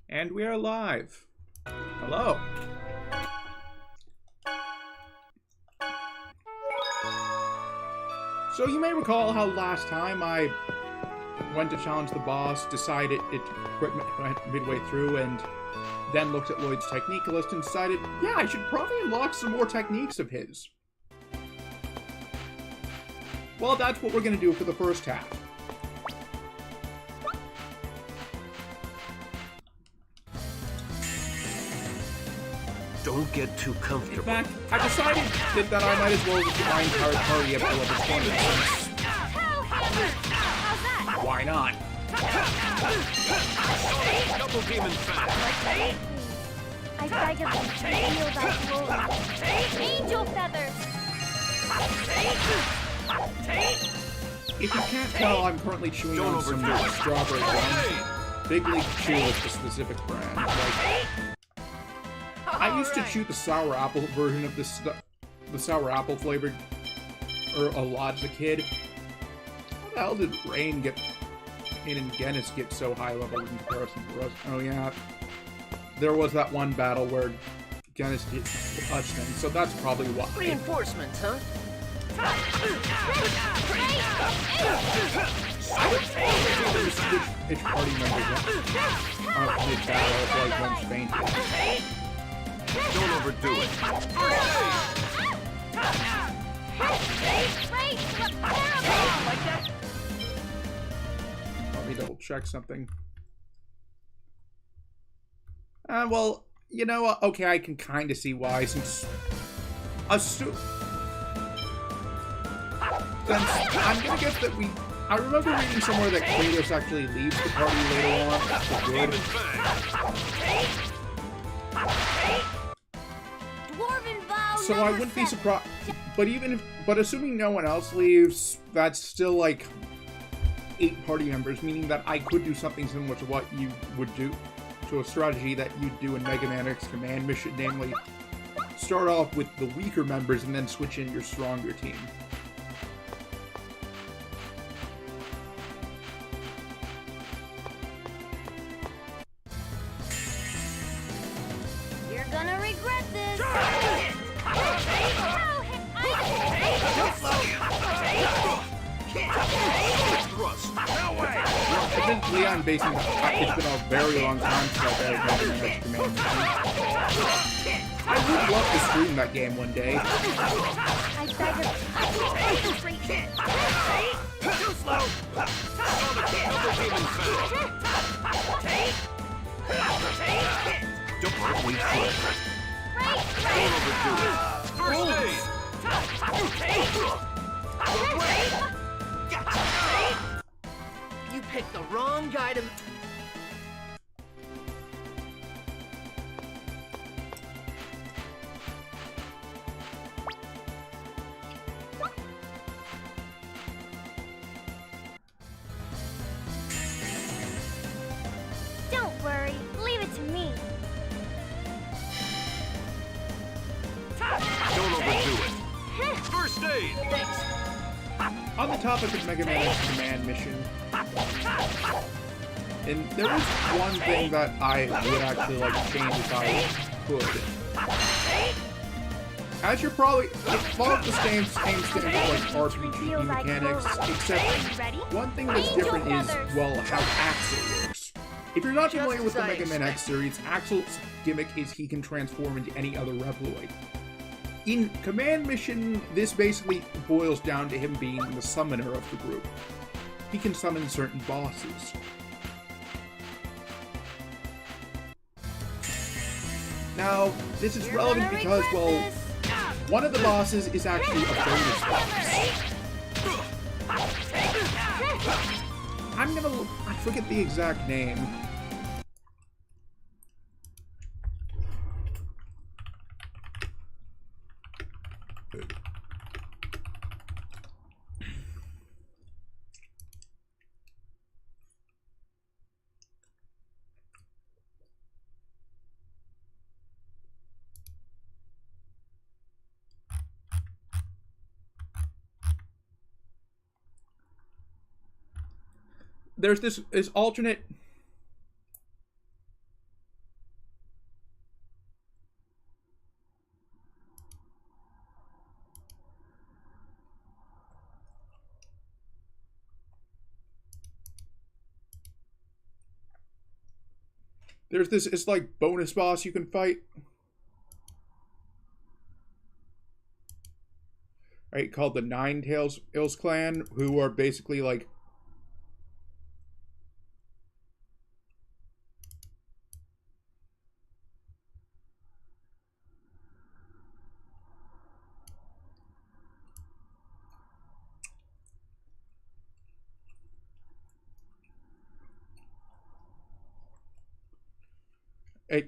And we are live. Hello. So you may recall how last time I went to challenge the boss, decided it quit midway through, and then looked at Lloyd's technique list and decided, yeah, I should probably unlock some more techniques of his. Well, that's what we're going to do for the first half. Don't get too comfortable. In fact, I decided that I might as well get my entire party up to level 20. How's that? Why not? Double demon fat. I can feel that glow. Angel feathers. If you can't tell, I'm currently chewing on some strawberry gum. Big League Chew is the specific brand. Like, I used to chew the sour apple version of this stuff, the sour apple flavored, a lot as a kid. How the hell did Rain get in and Genis get so high level in comparison to us? Oh yeah, there was that one battle where Genis did touch them, so that's probably why. Reinforcements, huh? I don't know which party members mid-battle if like one's fainted. Don't overdo it. Let me double check something. Well, you know what? Okay, I can kind of see why, since I'm gonna guess that I remember reading somewhere that Kratos actually leaves the party later on for good. So I wouldn't be surprised. But assuming no one else leaves, that's still like 8 party members, meaning that I could do something similar to what you would do, to a strategy that you'd do in Mega Man X Command Mission, namely start off with the weaker members and then switch in your stronger team. You're gonna regret this. Thrust. No way. I've been Leon basing it's been a very long time since I've ever had an extra command mission. I would love to stream that game one day. I beg of you. Too slow. Double beam and fast. Don't wait for it. Don't overdo it. First aid. You picked the wrong guy to... Don't worry. Leave it to me. Don't overdo it. First aid. Thanks. On the topic of Mega Man X command mission, and there is one thing that I would actually like to change if I could. As you're probably, it follows the same standard like RPG mechanics, except one thing that's different is, well, how Axel works. If you're not familiar with the Mega Man X series, Axel's gimmick is he can transform into any other Reploid. In Command Mission, this basically boils down to him being the summoner of the group. He can summon certain bosses. Now, this is relevant because, well, one of the bosses is actually a bonus boss. I forget the exact name. There's this alternate. There's this, it's like bonus boss you can fight. Right, called the Nine Tails Ills Clan, who are basically like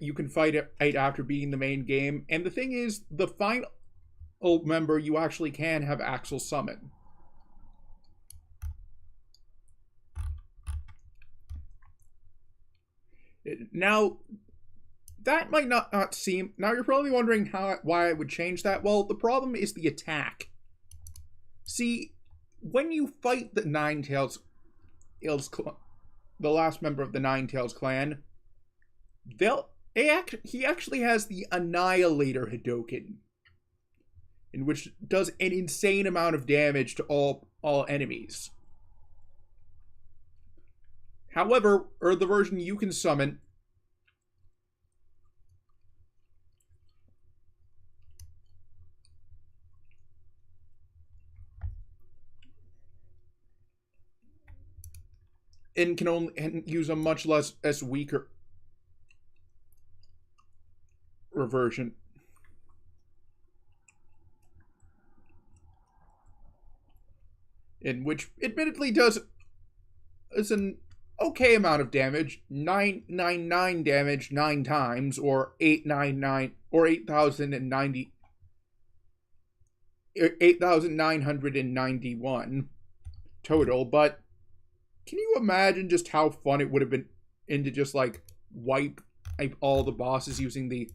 you can fight it after beating the main game. And the thing is, the final member you actually can have Axel summon. Now, that might not seem... Now, you're probably wondering why I would change that. Well, the problem is the attack. See, when you fight the the last member of the Nine Tails clan, he actually has the Annihilator Hadoken, in which does an insane amount of damage to all enemies. However, the version you can summon and can only use a much less weaker version. In which admittedly does an okay amount of damage, 999 damage 9 times, or 899 or 8,991 total. But can you imagine just how fun it would have been to just like wipe all the bosses using the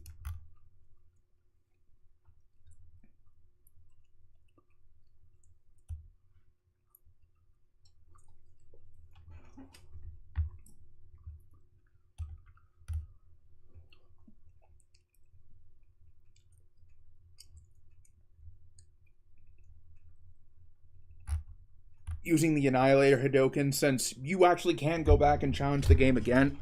using the Annihilator Hadoken, since you actually can go back and challenge the game again.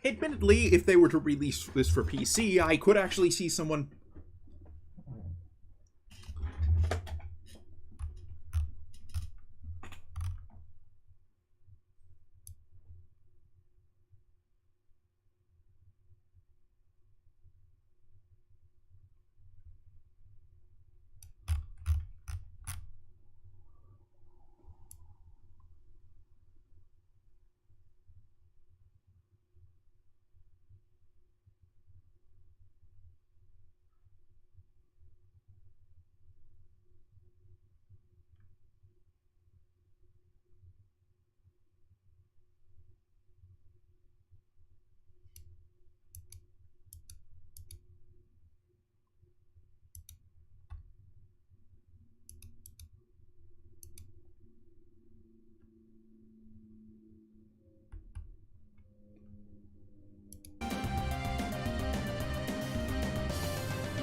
Admittedly, if they were to release this for PC, I could actually see someone...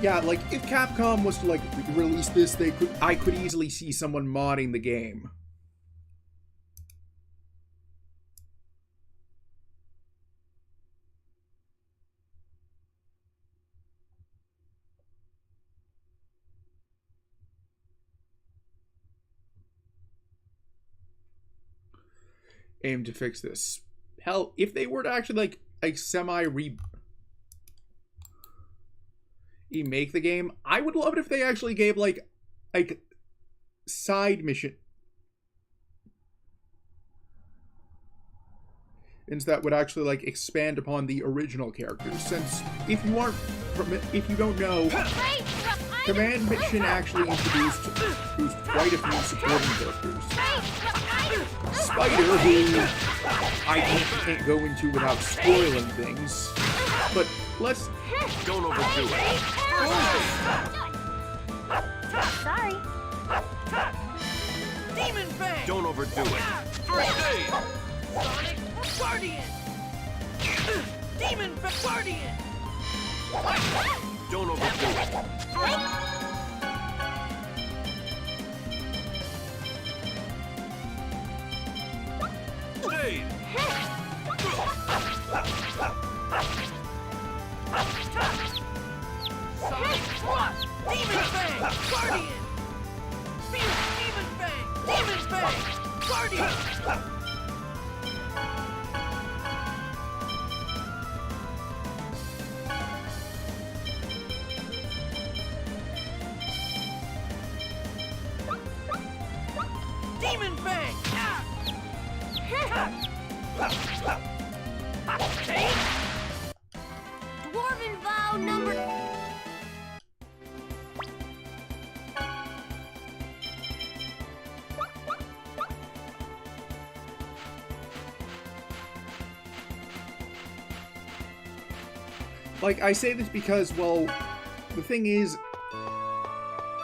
Yeah, like, if Capcom was to, like, release this, I could easily see someone modding the game. Aim to fix this. Hell, if they were to actually, like remake the game, I would love it if they actually gave, like side mission. And that would actually, like, expand upon the original characters. Since, if you don't know, Command Mission actually introduced quite a few supporting characters. Spider, who I can't go into without spoiling things, but let's... Don't overdo it. Sorry. Demon Fang! Don't overdo it. First aid! Sonic Guardian! Demon Fang Guardian! Don't overdo it. Blade! Sonic Thrust! Demon Fang Guardian! Fierce Demon Fang! Demon Fang Guardian! Demon Fang! Dwarven vow number... Like, I say this because, well, the thing is,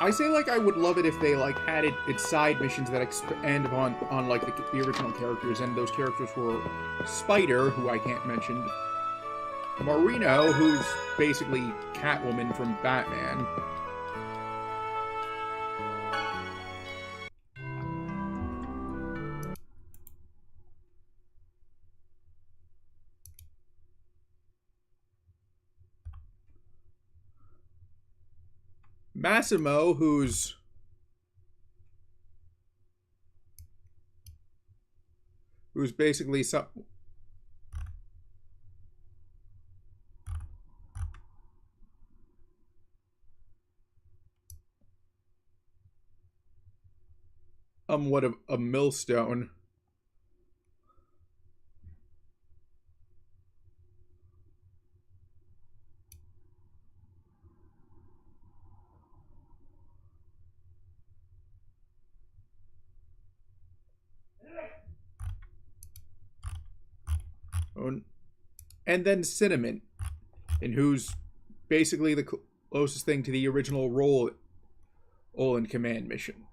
I say, like, I would love it if they, like, added its side missions that expand on like, the original characters, and those characters were Spider, who I can't mention, Marino, who's basically Catwoman from Batman, Massimo, who's basically what a millstone. And then Cinnamon, and who's basically the closest thing to the original role in Command Mission.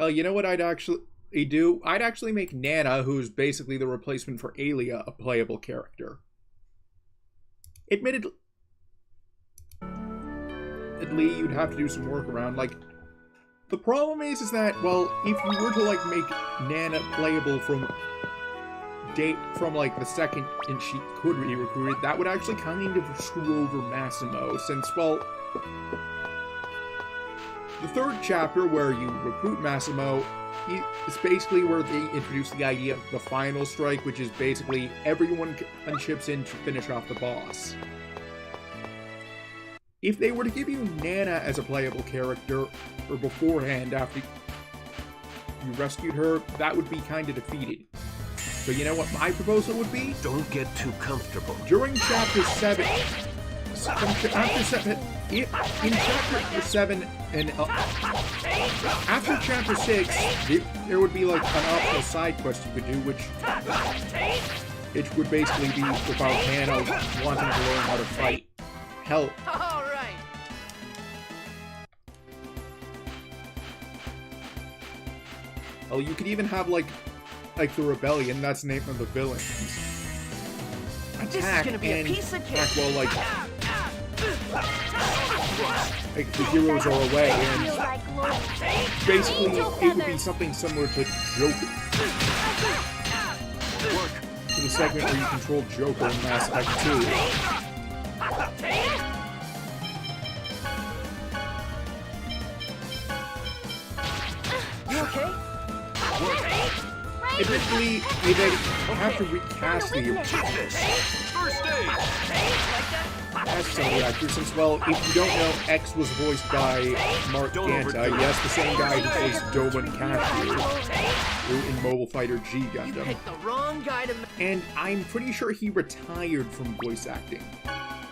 Well, you know what I'd actually do? I'd actually make Nana, who's basically the replacement for Alia, a playable character. Admittedly, you'd have to do some work around. Like, the problem is that, well, if you were to, like, make Nana playable from like, the second and she could be recruited, that would actually kind of screw over Massimo, since, well, the third chapter, where you recruit Massimo, is basically where they introduce the idea of the final strike, which is basically everyone chips in to finish off the boss. If they were to give you Nana as a playable character, or beforehand, after you rescued her, that would be kind of defeated. So you know what my proposal would be? Don't get too comfortable. During Chapter 7... in Chapter 7 and... after Chapter 6, there would be like an optional side quest you could do, which would basically be about Nana wanting to learn how to fight. Hell... All right. Well, you could even have, like the Rebellion, that's the name of the villains. Attack gonna be a and piece of cake. attack, well, like the heroes are away, and basically it would be something similar to Joker. To the segment where you control Joker in Mass Effect 2. You okay? Admittedly, they have to recast the First aid! as some of the actors, since, well, if you don't know, X was voiced by Mark Ganta, yes, the same guy who voiced Doman Cashew in Mobile Fighter G You Gundam. picked the wrong guy to... And I'm pretty sure he retired from voice acting.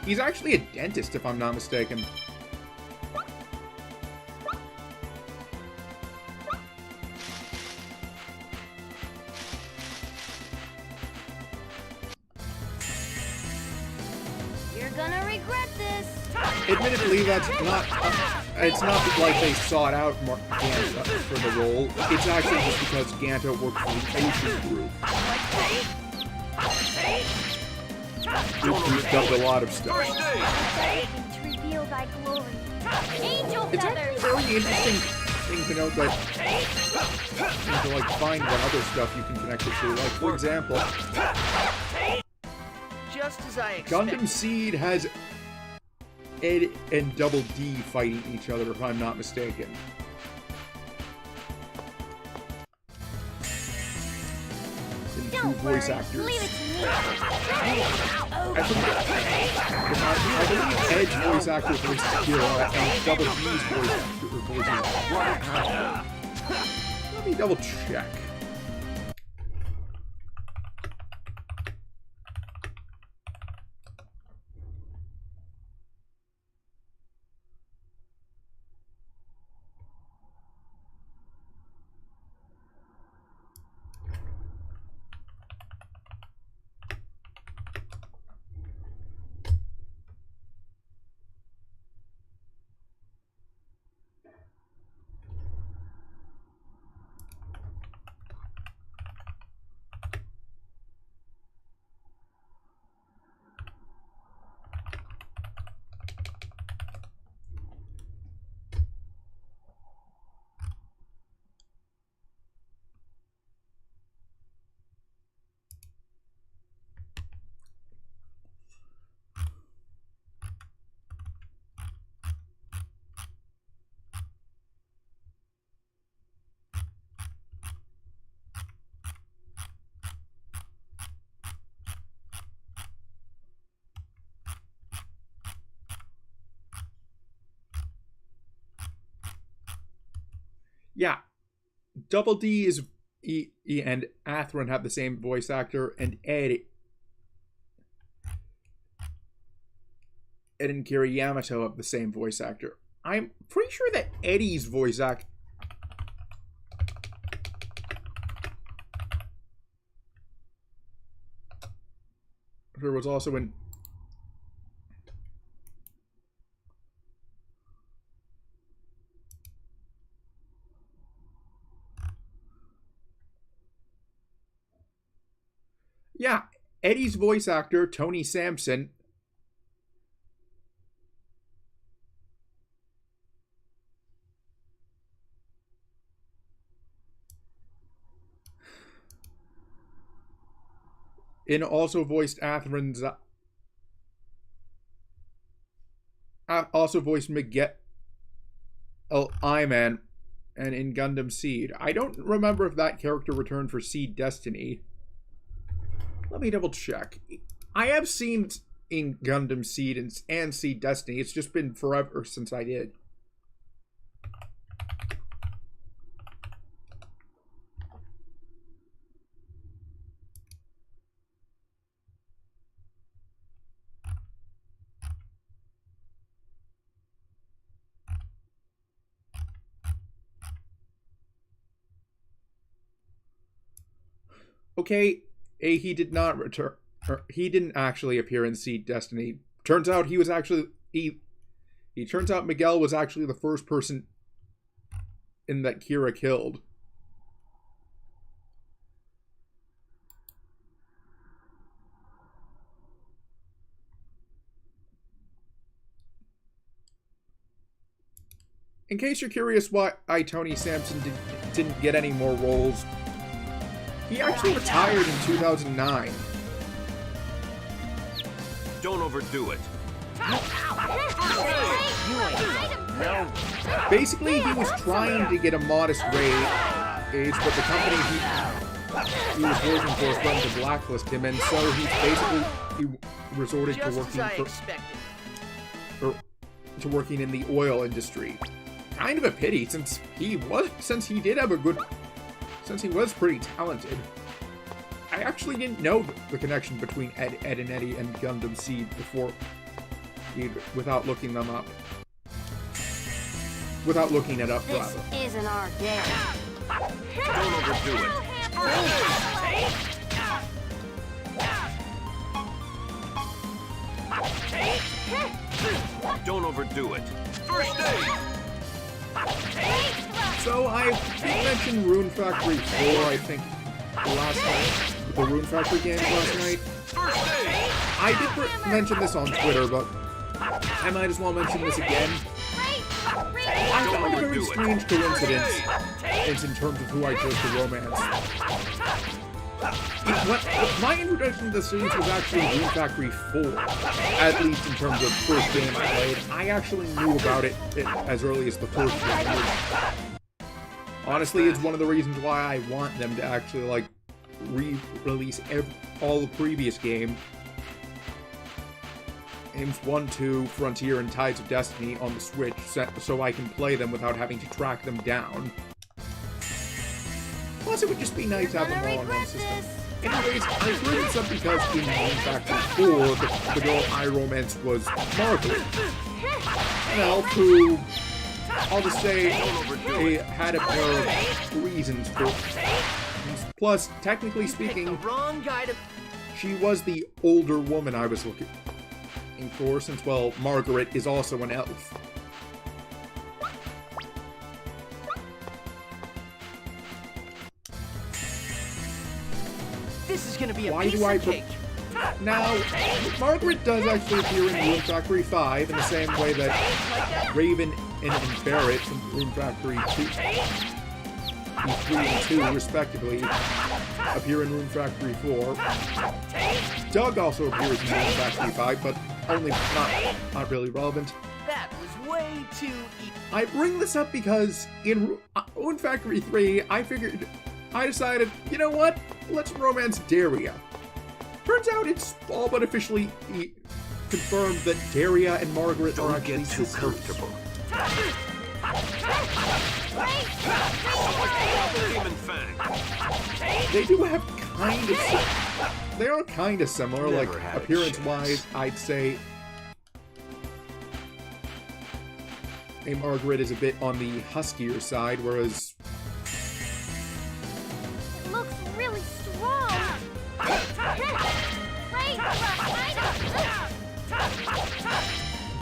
He's actually a dentist, if I'm not mistaken. You're gonna regret this. Admittedly, that's not... it's not like they sought out Mark Ganta for the role. It's actually just because Ganta worked for the Ocean Group. Who's dubbed a lot of stuff. To reveal thy glory. Angel It's feathers. actually a very interesting thing to note that and to like find what other stuff you can connect it to. Like, for example, Just as I Gundam expected. Seed has Ed and Double D fighting each other, if I'm not mistaken. And two voice actors. Leave it to me. I believe Ed's voice actor voices Kira, and Double D's voice actor voices... Let me double check. Yeah, Double D is and Atherin have the same voice actor, and Ed and Kira Yamato have the same voice actor. I'm pretty sure that Eddie's voice actor was also in... Yeah, Eddie's voice actor, Tony Sampson. And also voiced Atherin's... also voiced Miguel Iman and in Gundam Seed. I don't remember if that character returned for Seed Destiny. Let me double check. I have seen in Gundam Seed and Seed Destiny. It's just been forever since I did. Okay, he did not return. He didn't actually appear in Seed Destiny. Turns out he was actually turns out Miguel was actually the first person in that Kira killed. In case you're curious why Tony Sampson didn't get any more roles, he actually retired in 2009. Don't overdo it. Basically, he was trying to get a modest raise, but the company he was working for threatened to blacklist him, and so he resorted to working in the oil industry. Kind of a pity, since he was pretty talented. I actually didn't know the connection between Ed and Eddie and Gundam Seed before, without looking them up. Without looking it up, rather. This isn't our day. Don't overdo it. Don't overdo it. First aid. So I did mention Rune Factory 4, I think, last night. The Rune Factory games last night. I did mention this on Twitter, but I might as well mention this again. I found a very strange coincidence in terms of who I chose to romance. My introduction to the series was actually Rune Factory 4, at least in terms of first game I played. I actually knew about it as early as the first game. Honestly, it's one of the reasons why I want them to actually, like, re-release all the previous games 1, 2, Frontier, and Tides of Destiny on the Switch, so I can play them without having to track them down. Plus, it would just be nice to have them all on one system. Anyways, I bring this up because in Rune Factory 4, the girl I romanced was Margaret. Well, who, I'll just say, had a pair of reasons for. Plus, technically speaking, she was the older woman I was looking for, since, well, Margaret is also an elf. This is gonna be a piece of cake. Now, Margaret does actually appear in Rune Factory 5 in the same way that Raven and Barrett from Rune Factory 3 and 2, respectively, appear in Rune Factory 4. Doug also appears in Rune Factory 5, but only not really relevant. That was way too easy. I bring this up because in Rune Factory 3, I decided, you know what? Let's romance Daria. Turns out it's all but officially confirmed that Daria and Margaret are actually too sisters. comfortable. They do have they are kind of similar, Never like, had a appearance-wise, I'd say. Margaret is a bit on the huskier side, whereas It looks really strong.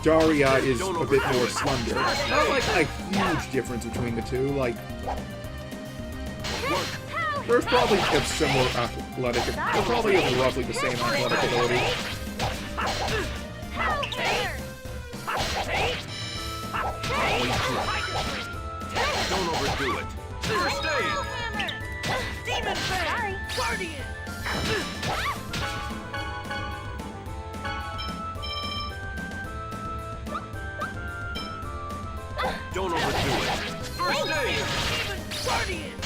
Daria is a bit more slender. Not like a huge difference between the two, like... There's probably a similar athletic, they're probably have roughly the same athletic ability. Don't overdo it. First aid! Demon Fang! Guardian! Don't overdo it. First aid! Demon Guardian!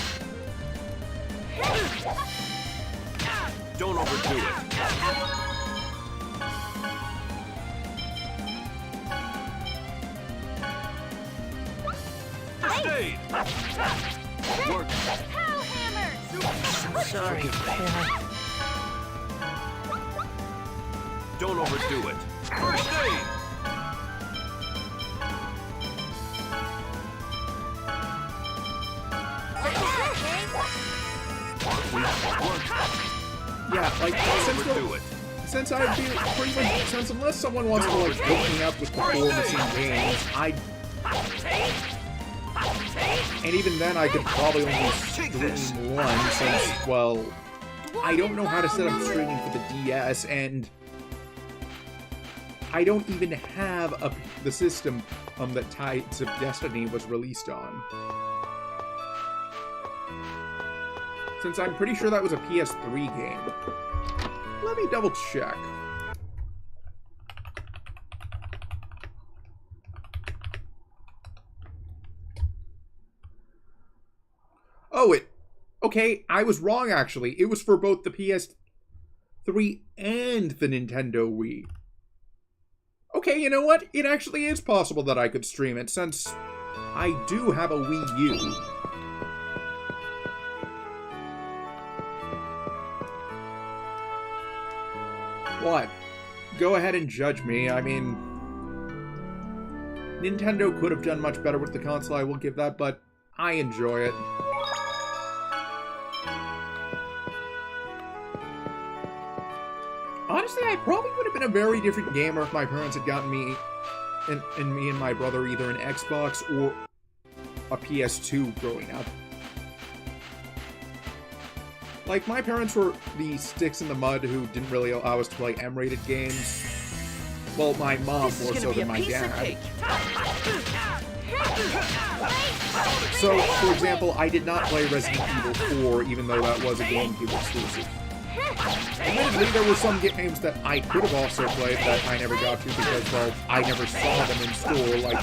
Don't overdo it. First aid! Work. Pow hammer! Sorry, Don't overdo it. First aid! Yeah, like, Overdo it. since I feel pretty much, since unless someone wants to, like, hook me up with performance in games, and even then I could probably only stream one, since, well, I don't know how to set up streaming for the DS, and I don't even have the system that Tides of Destiny was released on. Since I'm pretty sure that was a PS3 game. Let me double check. Oh, okay, I was wrong actually. It was for both the PS3 and the Nintendo Wii. Okay, you know what? It actually is possible that I could stream it, since I do have a Wii U. What? Go ahead and judge me. I mean, Nintendo could have done much better with the console, I will give that, but I enjoy it. Honestly, I probably would have been a very different gamer if my parents had gotten me and me and my brother either an Xbox or a PS2 growing up. Like, my parents were the sticks in the mud who didn't really allow us to play M-rated games. Well, my mom more so than my dad. So, for example, I did not play Resident Evil 4, even though that was a GameCube exclusive. Admittedly, there were some games that I could have also played that I never got to because, well, I never saw them in store, like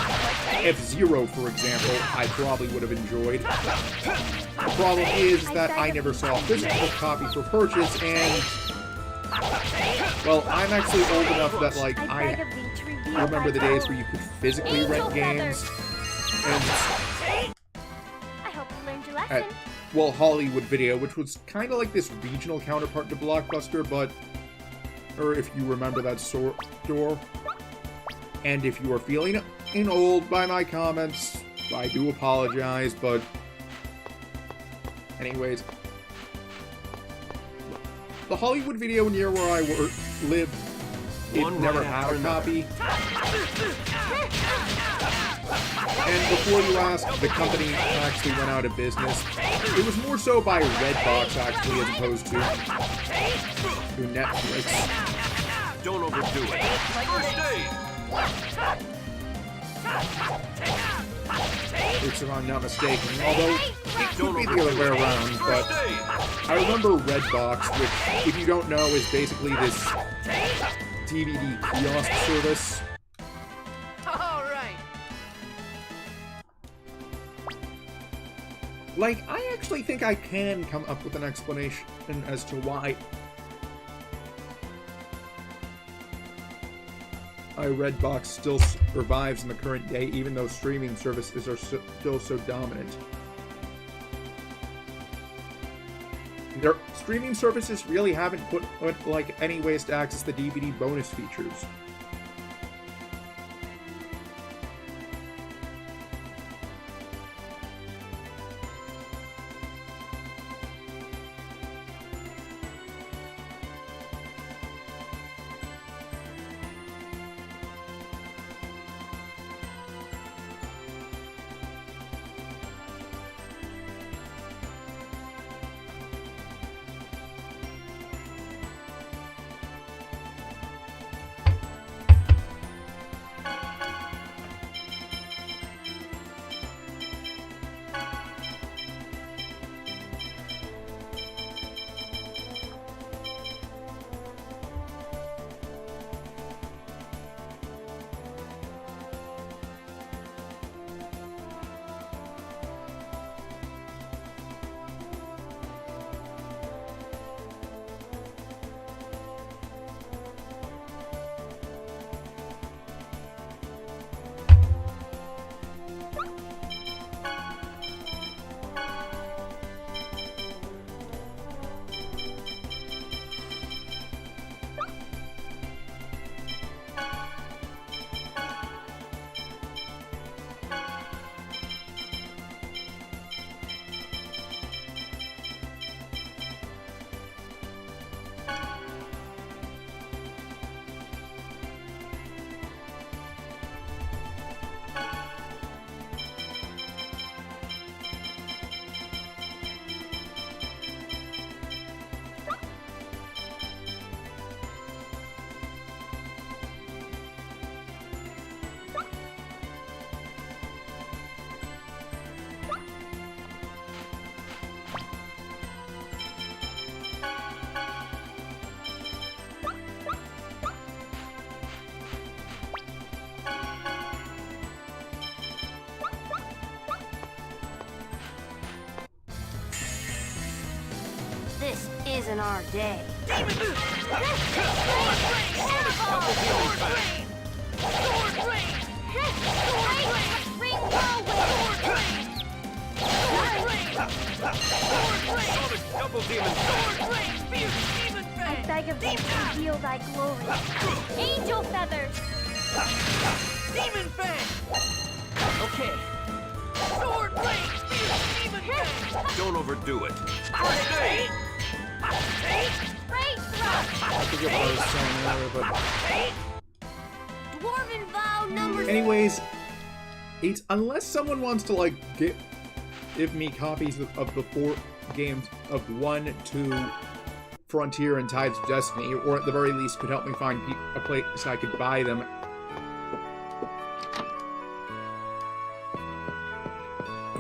F-Zero, for example, I probably would have enjoyed. The problem is that I never saw a physical copy for purchase, and, well, I'm actually old enough that, like, I remember the days where you could physically rent games, and I hope you learned your lesson. well, Hollywood Video, which was kind of like this regional counterpart to Blockbuster, but, or if you remember that store. And if you are feeling old by my comments, I do apologize, but anyways, the Hollywood Video near where I lived, it never had a copy. And before you ask, the company actually went out of business. It was more so by Redbox, actually, as opposed to Netflix. Don't overdo it. First aid! If I'm not mistaken, although it could be the other way around, but I remember Redbox, which, if you don't know, is basically this DVD kiosk service. Like, I actually think I can come up with an explanation as to why Redbox still survives in the current day, even though streaming services are still so dominant. Their streaming services really haven't put like, any ways to access the DVD bonus features. This isn't our day. Double demon I beg of thee, reveal thy glory. Angel feathers! Demon Fang! Okay. Sword blade! Demon Fang! Don't overdo it. First aid! Great thrust! I forget what I was saying earlier, but Dwarven vow number anyways, it's unless someone wants to like give me copies of the 4 games of 1, 2, Frontier, and Tides of Destiny, or at the very least could help me find a place I could buy them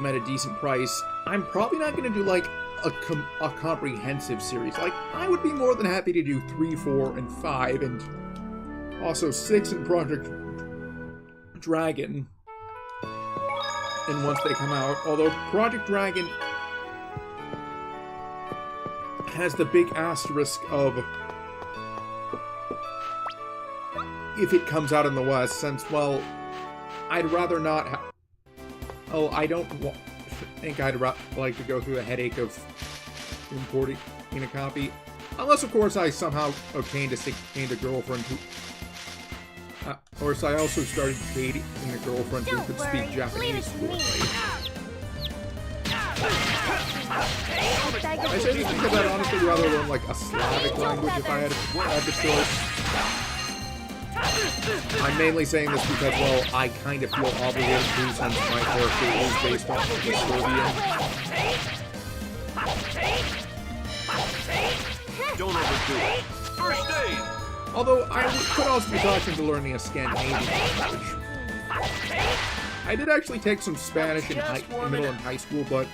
at a decent price, I'm probably not going to do like a comprehensive series. Like, I would be more than happy to do 3, 4, and 5, and also 6 in Project Dragon. And once they come out, although Project Dragon has the big asterisk of if it comes out in the West, since, well, I'd rather not I don't think I'd like to go through the headache of importing in a copy. Unless, of course, I somehow obtained a girlfriend who... or if I also started dating a girlfriend who could speak Japanese fluently. I say this because I'd honestly rather learn, like, a Slavic language if I had the choice. I'm mainly saying this because, well, I kind of feel obligated to, since my character is based on the Serbian. Don't overdo it. First aid! Although, I could also be talking to learning a Scandinavian language. I did actually take some Spanish in middle and high school, but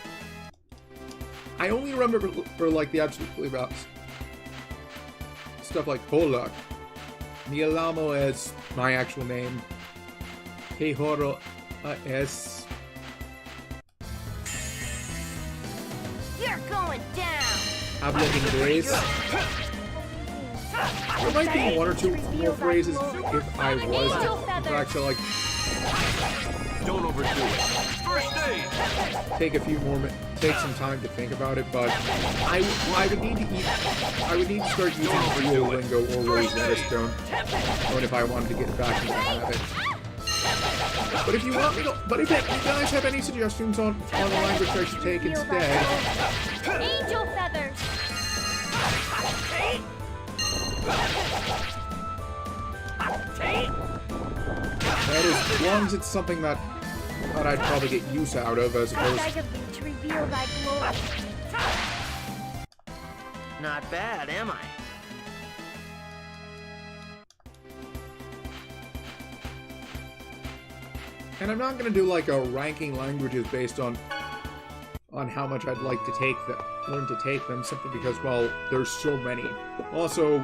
I only remember for like the absolutely about stuff like Hola. Mi Alamo is my actual name. Que Horo es. You're going down! Habla inglés. There might be 1 or 2 more phrases if I was actually like. Don't overdo it. First aid! Take some time to think about it, but I would need to start using Duolingo or Rose Redstone, or if I wanted to get back into the habit. But if you want me to, if you guys have any suggestions on the language I should take instead, Angel feathers! that is, as long as it's something that I'd probably get use out of, as opposed. I beg of thee to reveal thy glory. Not bad, am I? And I'm not gonna do like a ranking languages based on how much I'd like to learn to take them, simply because, well, there's so many. Also,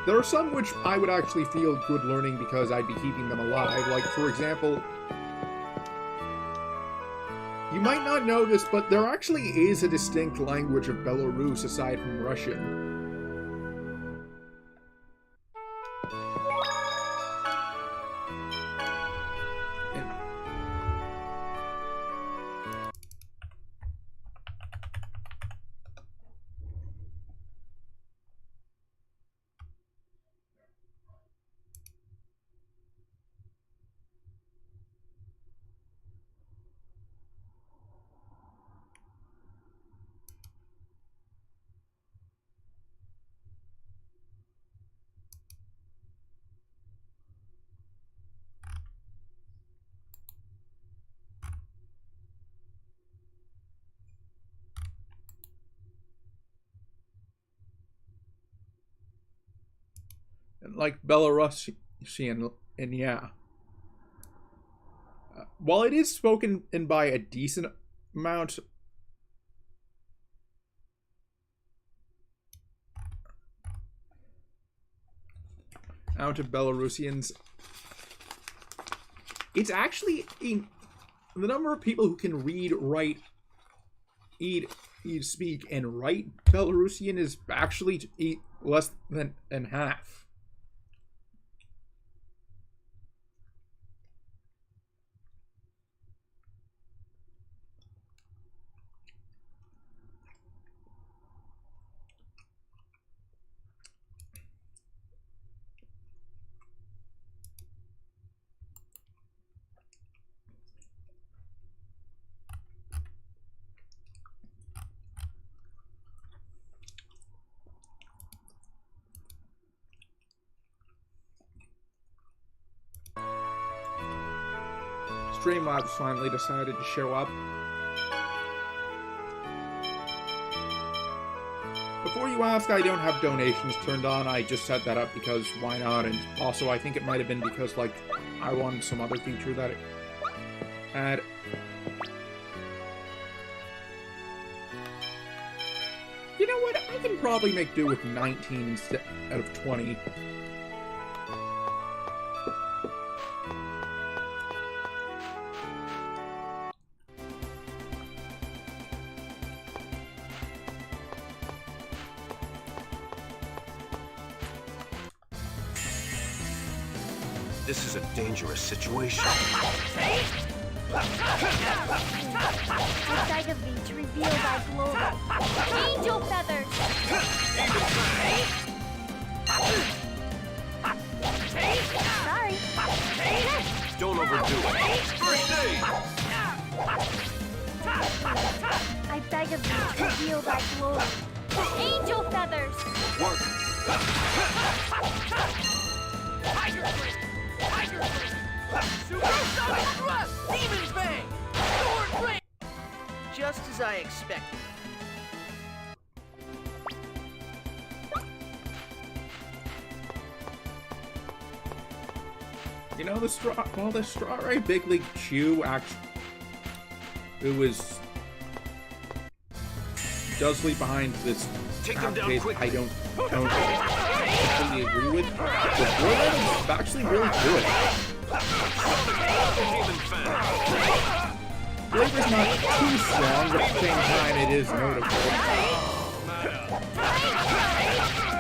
there are some which I would actually feel good learning because I'd be keeping them alive. Like, for example, you might not know this, but there actually is a distinct language of Belarus aside from Russian. Like Belarusian, and yeah. While it is spoken in by a decent amount of Belarusians, it's actually the number of people who can read, write, speak and write Belarusian is actually less than half. Streamlabs finally decided to show up. Before you ask, I don't have donations turned on. I just set that up because why not? And also, I think it might have been because, like, I wanted some other feature that it had. You know what? I can probably make do with 19 instead of 20. This is a dangerous situation. The sight of thee to reveal thy glory. Angel feathers! Sorry. Don't overdo it. First aid! I beg of thee to reveal thy glory. Angel feathers! Work. Tiger Flip! Tiger Flip! Supersonic Thrust! Demon Fang! Sword Blade! Just as I expected. You know, the Strawberry Big League Chew actually, who does leave behind this Take them down case quickly. I don't completely agree with. The board is actually really good. Demon Fang. Flavor's not too strong, but at the same time it is notable.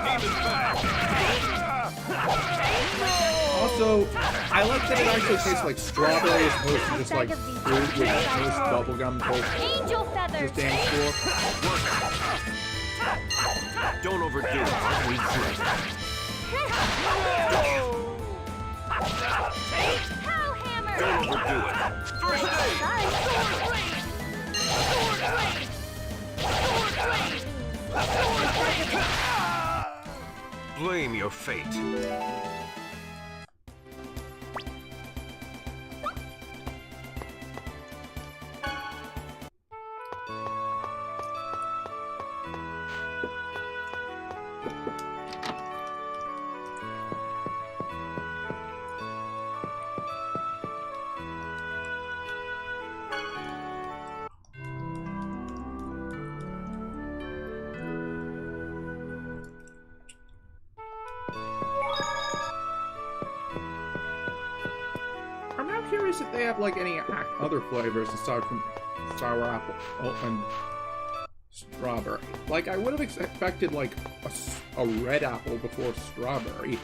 Demon Fang. Also, I like that it actually tastes like strawberry as opposed to just like fruit with most bubblegum Angel feathers! just stands for. Don't overdo it. We good. Pow hammer! Don't overdo it. First aid. Sorry. Sword Blade! Sword Blade! Sword Blade! Blame your fate. I'm now curious if they have like any other flavors aside from sour apple and strawberry. Like I would have expected like a red apple before strawberry.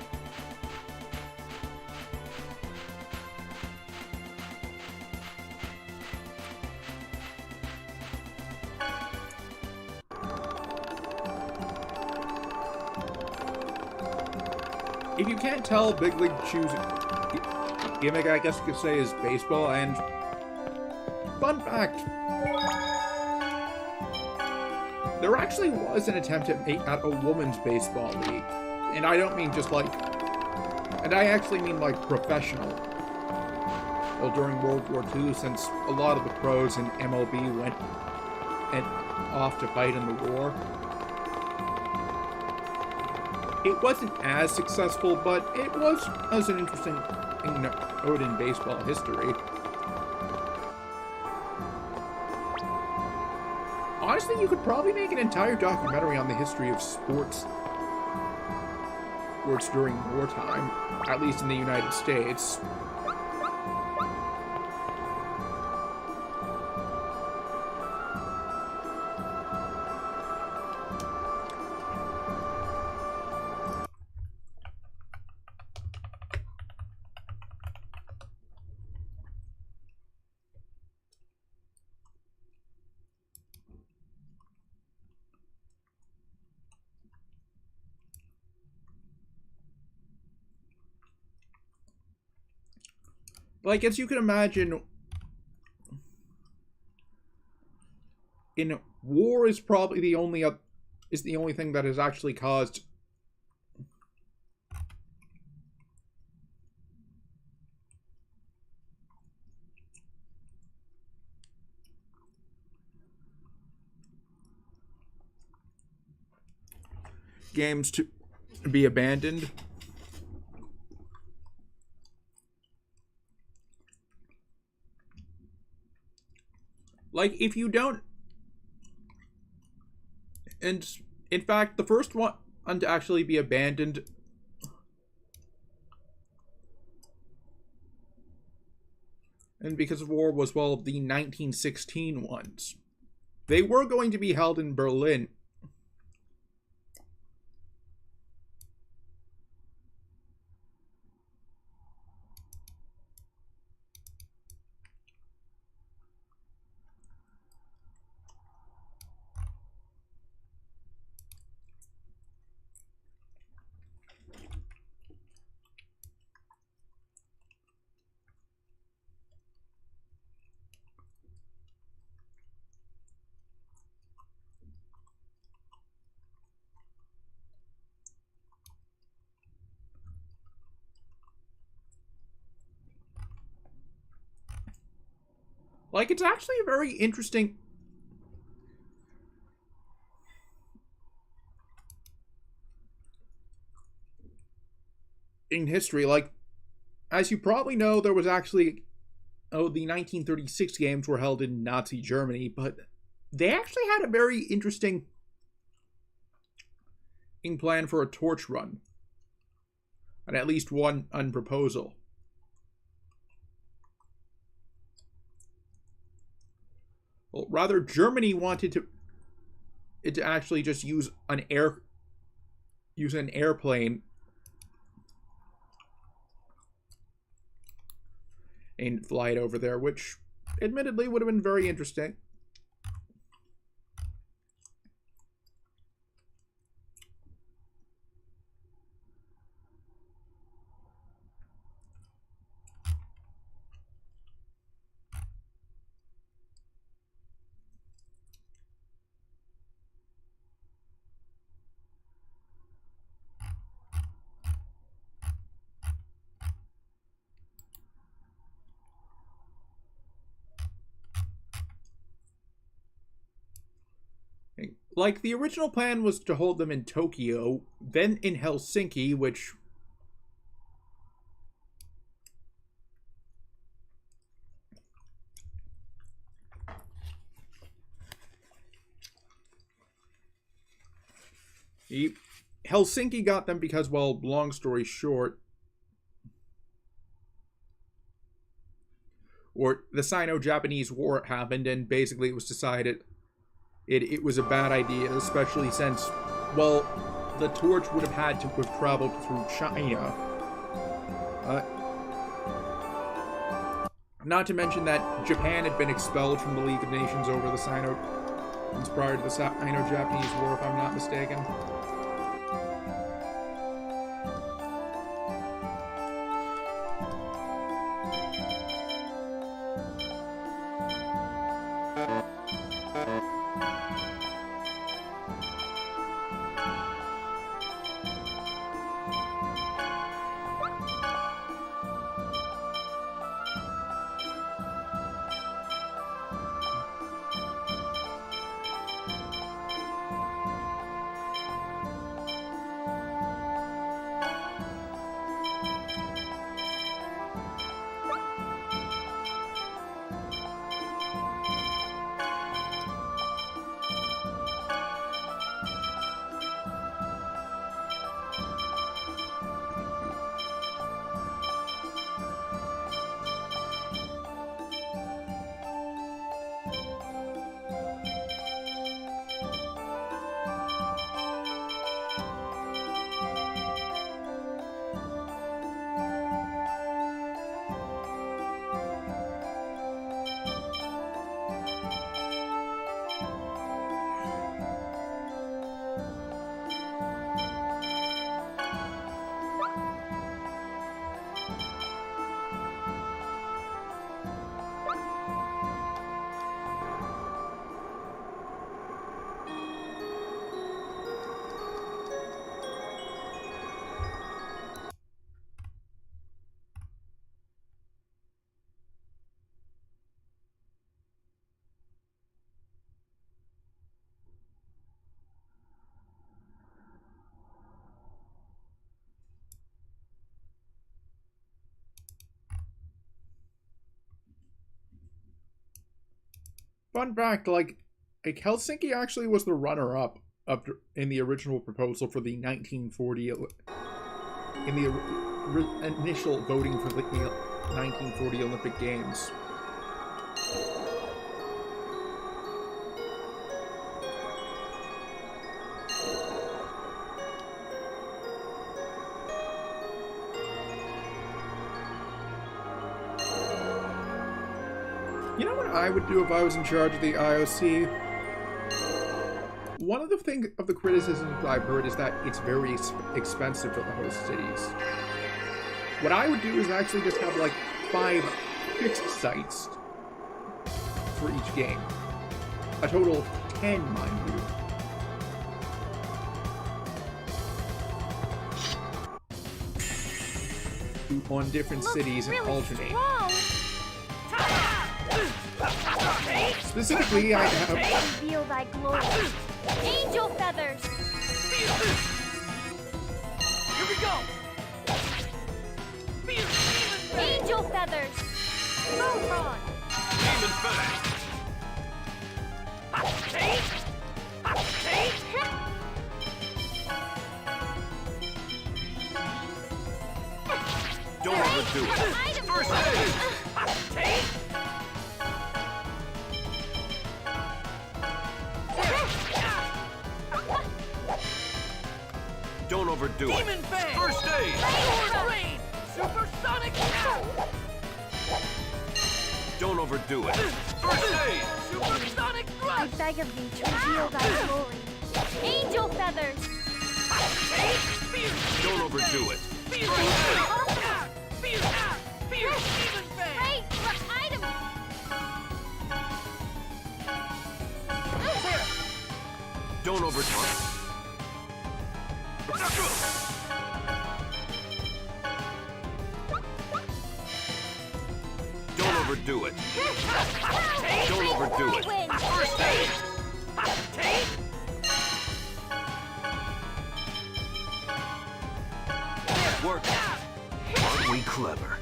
If you can't tell, Big League Chew's gimmick, I guess you could say, is baseball, and fun fact, there actually was an attempt at a women's baseball league, and I don't mean just like, and I actually mean like professional. Well, during World War II, since a lot of the pros in MLB went off to fight in the war. It wasn't as successful, but it was an interesting note in baseball history. Honestly, you could probably make an entire documentary on the history of sports during wartime, at least in the United States. Like, as you can imagine, in war is probably the only thing that has actually caused games to be abandoned. Like, if you don't... And, in fact, the first one to actually be abandoned... and because of war was, well, the 1916 ones. They were going to be held in Berlin. Like, it's actually a very interesting... in history, like, as you probably know, there was actually... Oh, the 1936 games were held in Nazi Germany, but they actually had a very interesting plan for a torch run. And at least one proposal. Well, rather, Germany wanted it to actually just use an airplane and fly it over there, which admittedly would have been very interesting. Like, the original plan was to hold them in Tokyo, then in Helsinki, which... Helsinki got them because, well, long story short... or the Sino-Japanese War happened, and basically it was decided... It was a bad idea, especially since, well, the torch would have had to have traveled through China. Not to mention that Japan had been expelled from the League of Nations over the prior to the Sino-Japanese War, if I'm not mistaken. Fun fact, like Helsinki actually was the runner-up in the original proposal for the 1940 in the initial voting for the 1940 Olympic Games. You know what I would do if I was in charge of the IOC? One of the criticisms I've heard is that it's very expensive for the host cities. What I would do is actually just have like 5 fixed sites for each game. A total of 10, mind you. On different cities and alternate. Specifically, I have... Reveal thy glory. Angel feathers. Here we go. Angel feathers. Photon. Demon Fang. Don't overdo it. First aid. Don't overdo it. Demon Fang. First aid. Sword Rain. Supersonic Power. Don't overdo it. First aid. Supersonic I Thrust. beg of thee to reveal thy glory. Angel feathers. Don't overdo it. Fierce Demon Fang. Great item. Don't overdo it. Don't overdo it. Don't overdo it. First aid. Work. Aren't we clever?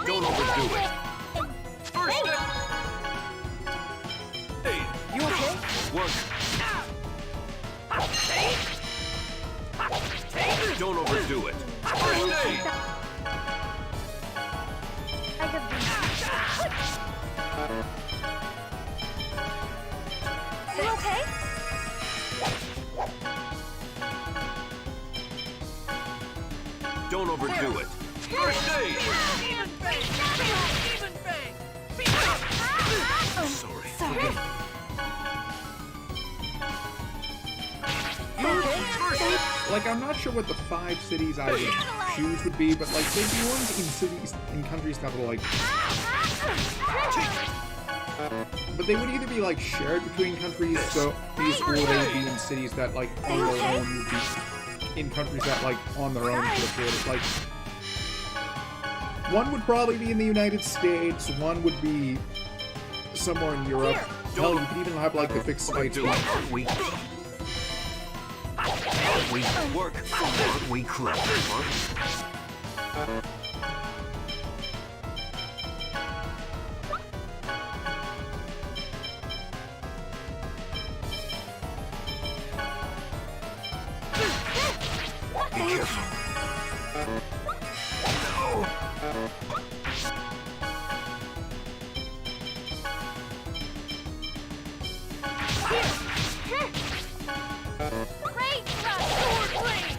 Don't overdo it. First aid. You okay? Work. Don't overdo it. First aid. Beg of thee. You okay? Don't overdo it. First aid. Demon Fang. Demon Fang. Sorry. Sorry. Like, I'm not sure what the 5 cities I would choose would be, but like, they'd be ones in countries that are like... But they would either be like shared between countries, or they'd be in cities that like on their own would be in countries that like on their own could afford it. Like, one would probably be in the United States, one would be somewhere in Europe. Hell, you could even have like the fixed sites. Aren't we? Aren't we work? Aren't we clever? Be careful. No. Great thrust. Sword Rain.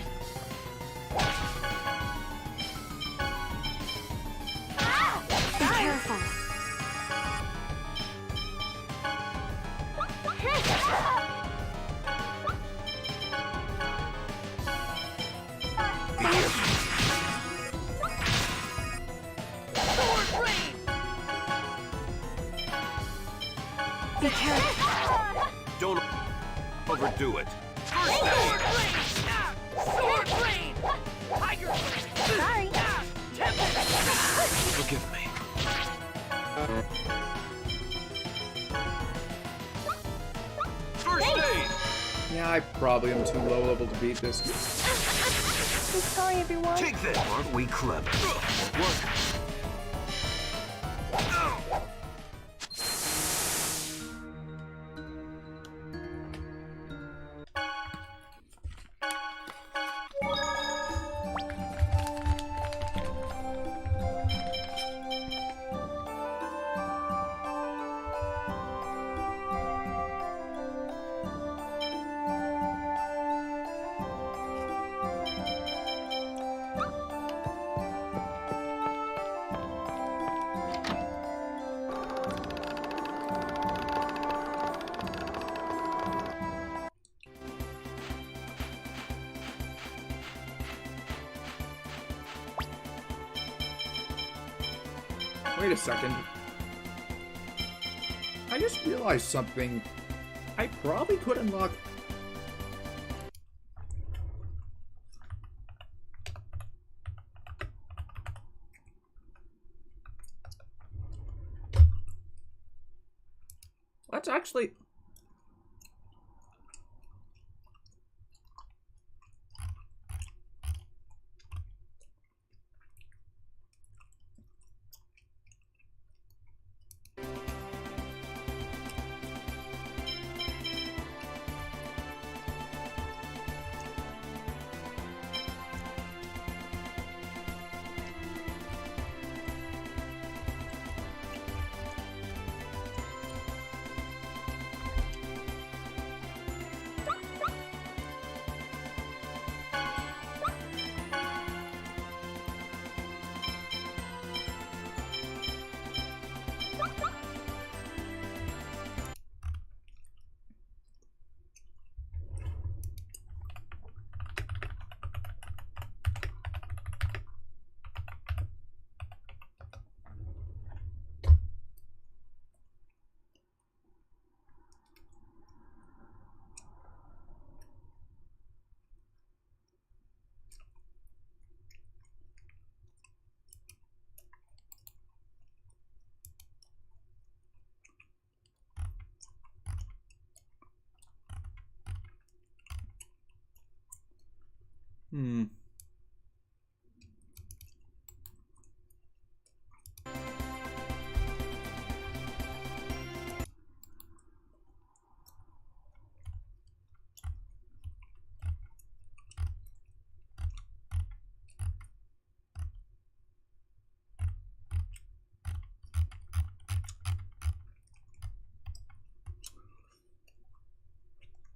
Be careful. Be careful. Sword Rain. Be careful. Don't overdo it. First Sword aid. Rain. Sword Rain. Tiger Rain. Sorry. Tempest. Forgive me. First aid. Yeah, I probably am too low level to beat this. So sorry, everyone. Take that. Aren't we clever? Work. Wait a second. I just realized something. I probably could unlock... Let's actually...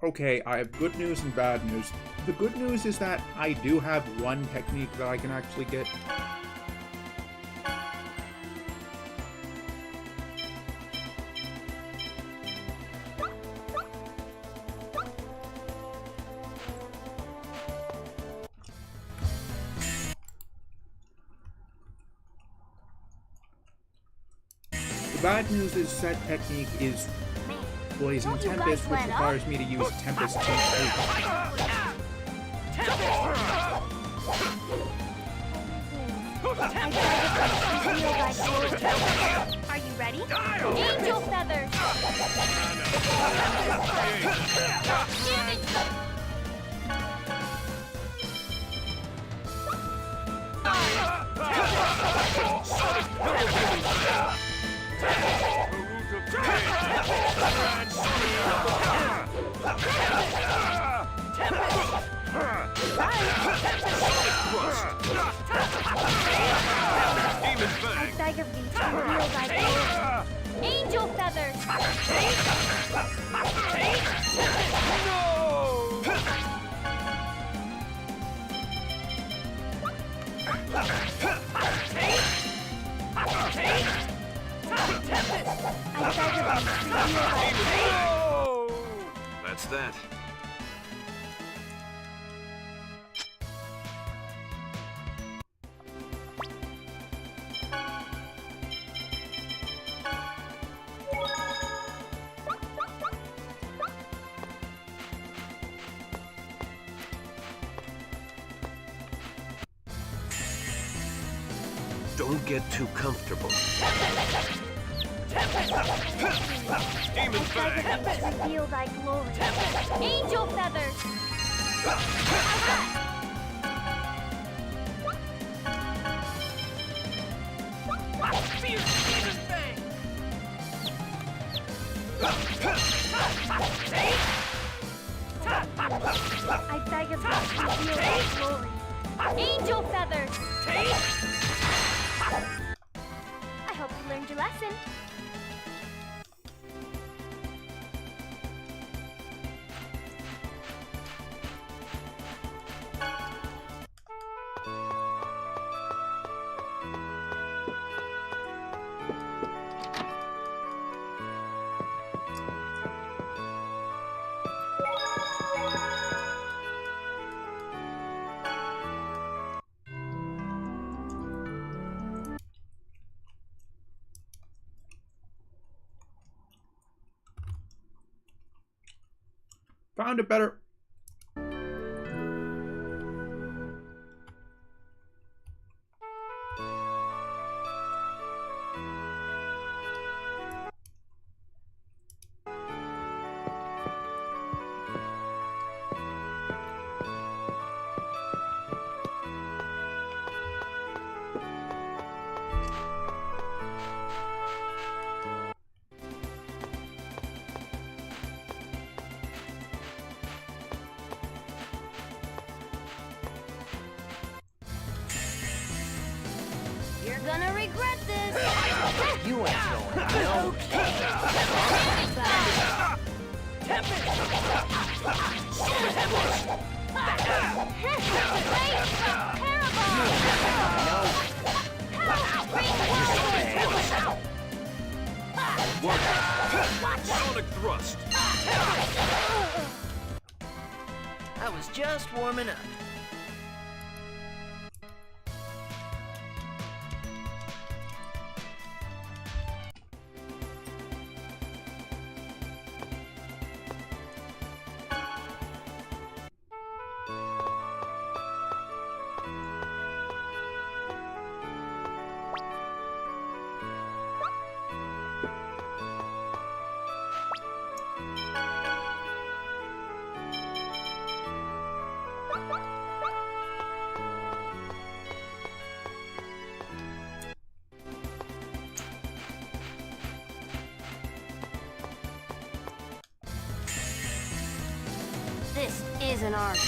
Okay, I have good news and bad news. The good news is that I do have one technique that I can actually get. The bad news is that technique is Blazing Don't you Tempest, guys which let up? requires me to use Tempest to Are you ready? Angel feathers! I beg of thee to reveal thy glory. Angel feathers! I beg of thee to reveal thy glory. That's that. Don't get too comfortable. Demon I beg of thee to reveal thy glory. Angel feathers! Fierce demon fang! I beg of thee to reveal thy glory. Angel feathers! I hope you learned your lesson. found a better... You're gonna regret this. You ain't going no. Sonic thrust. I was just warming up. This isn't our day.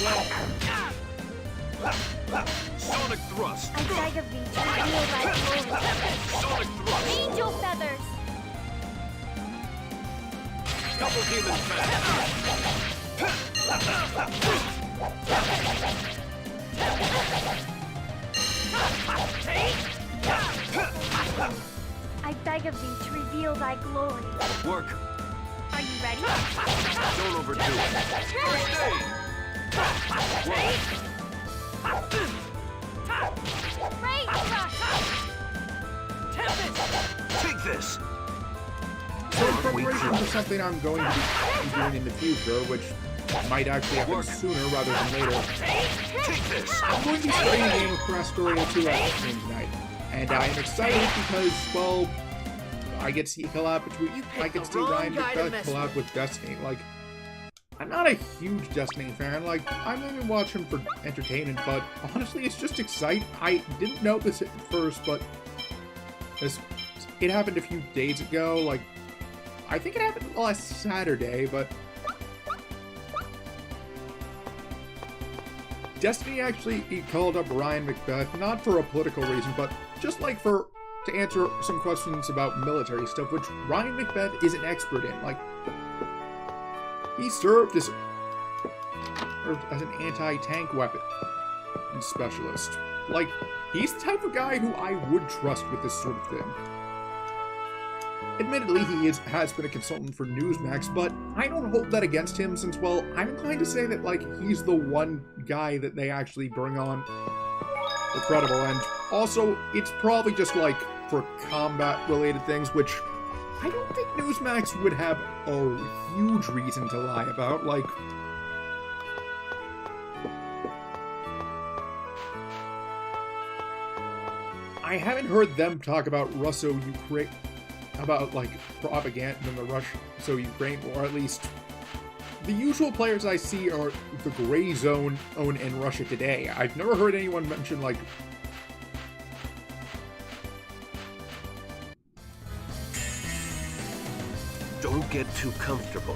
Sonic thrust. I beg of thee to reveal thy glory. Sonic thrust. Angel feathers. Double demon I beg of thee to reveal thy glory. Work. Are you ready? Don't overdo it. First aid. Great rush. Take this. So in preparation for something I'm going to be doing in the future, which might actually happen sooner rather than later, Take this. I'm going to be studying the game of Pastoria 2 tonight. And I am excited because, well, I get to see a collab between... I get to see Ryan McBeth collab with Destiny. Like, I'm not a huge Destiny fan. Like, I'm going to watch him for entertainment, but honestly, it's just exciting. I didn't know this at first, but it happened a few days ago. Like, I think it happened last Saturday, but... Destiny actually called up Ryan McBeth, not for a political reason, but just like to answer some questions about military stuff, which Ryan McBeth is an expert in. Like, he served as an anti-tank weapon specialist. Like, he's the type of guy who I would trust with this sort of thing. Admittedly, he has been a consultant for Newsmax, but I don't hold that against him since, well, I'm inclined to say that, like, he's the one guy that they actually bring on for credible, and also, it's probably just, like, for combat-related things, which I don't think Newsmax would have a huge reason to lie about. Like, I haven't heard them talk about Russo-Ukraine, about, like, propaganda in the Russo-Ukraine war, at least. The usual players I see are the gray zone in Russia today. I've never heard anyone mention, like... Don't get too comfortable.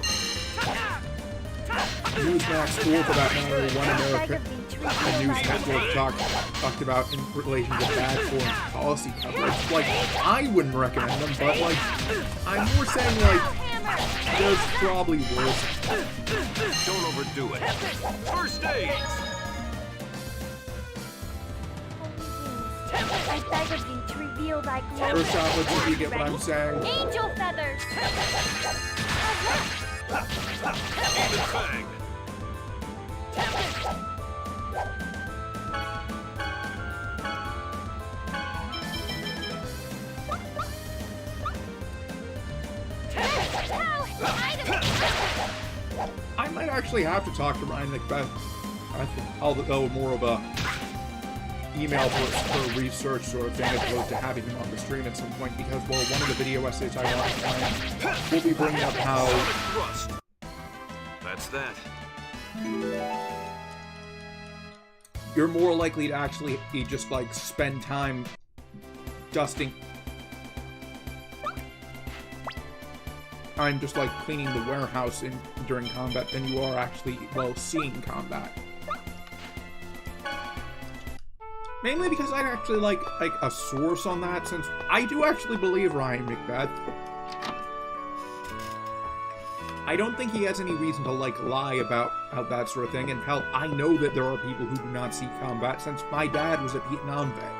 Newsmax, or for that matter, One America, a news network talked about in relation to bad foreign policy coverage. Like, I wouldn't recommend them, but, like, I'm more saying, like, there's probably worse. Don't overdo it. First aid. I beg of thee to reveal thy glory. First off, let's see if you get what I'm saying. Angel feathers. Demon fang. I might actually have to talk to Ryan Macbeth. Although more of a email for research sort of thing as opposed to having him on the stream at some point, because, well, one of the video essays I want to plan will be bringing up how... That's that. You're more likely to actually just, like, spend time dusting... I'm just, like, cleaning the warehouse during combat than you are actually, well, seeing combat. Mainly because I'd actually like a source on that, since I do actually believe Ryan Macbeth. I don't think he has any reason to, like, lie about that sort of thing, and hell, I know that there are people who do not see combat, since my dad was a Vietnam vet.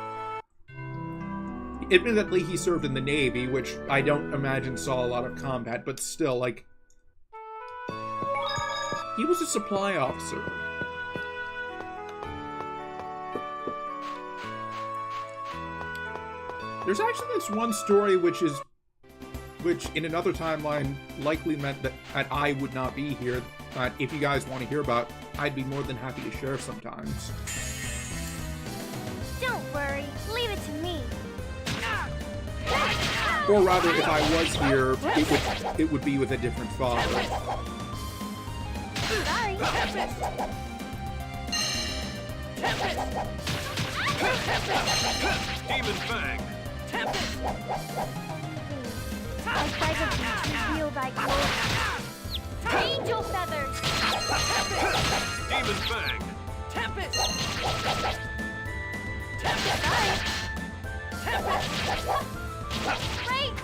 Admittedly, he served in the Navy, which I don't imagine saw a lot of combat, but still, like... He was a supply officer. There's actually this one story which in another timeline likely meant that I would not be here, that if you guys want to hear about, I'd be more than happy to share sometimes. Don't worry, leave it to me. Or rather, if I was here, it would be with a different father. Sorry. Demon Fang! Tempest! I beg of you to reveal thy glory. Angel feathers! Demon Fang! Tempest! Sorry. Great!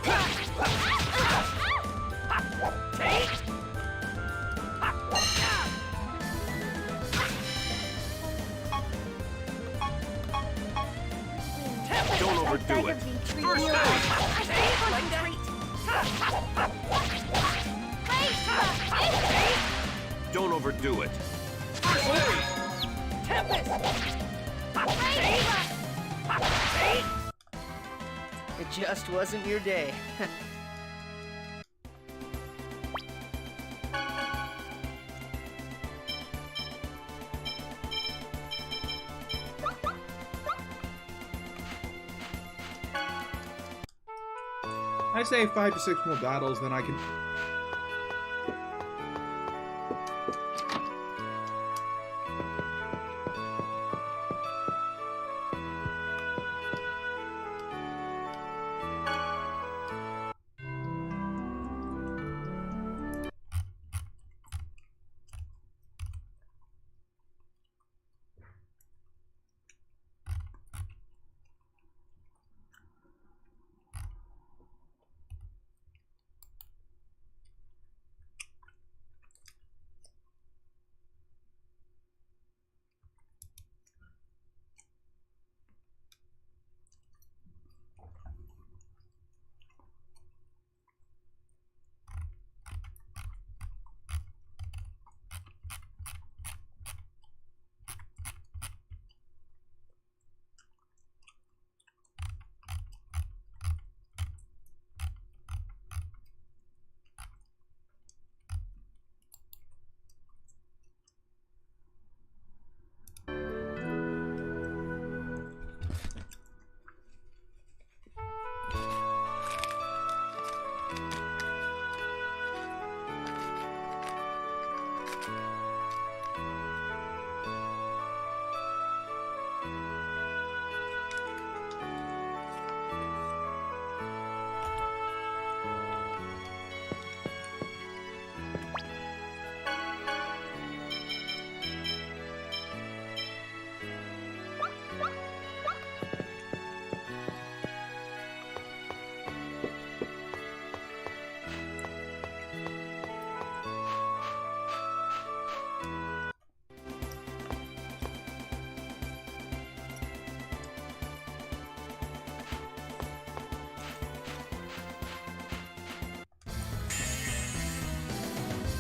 Don't overdo it. First aid! Don't overdo it. First aid! It just wasn't your day. I say 5 to 6 more battles, then I can...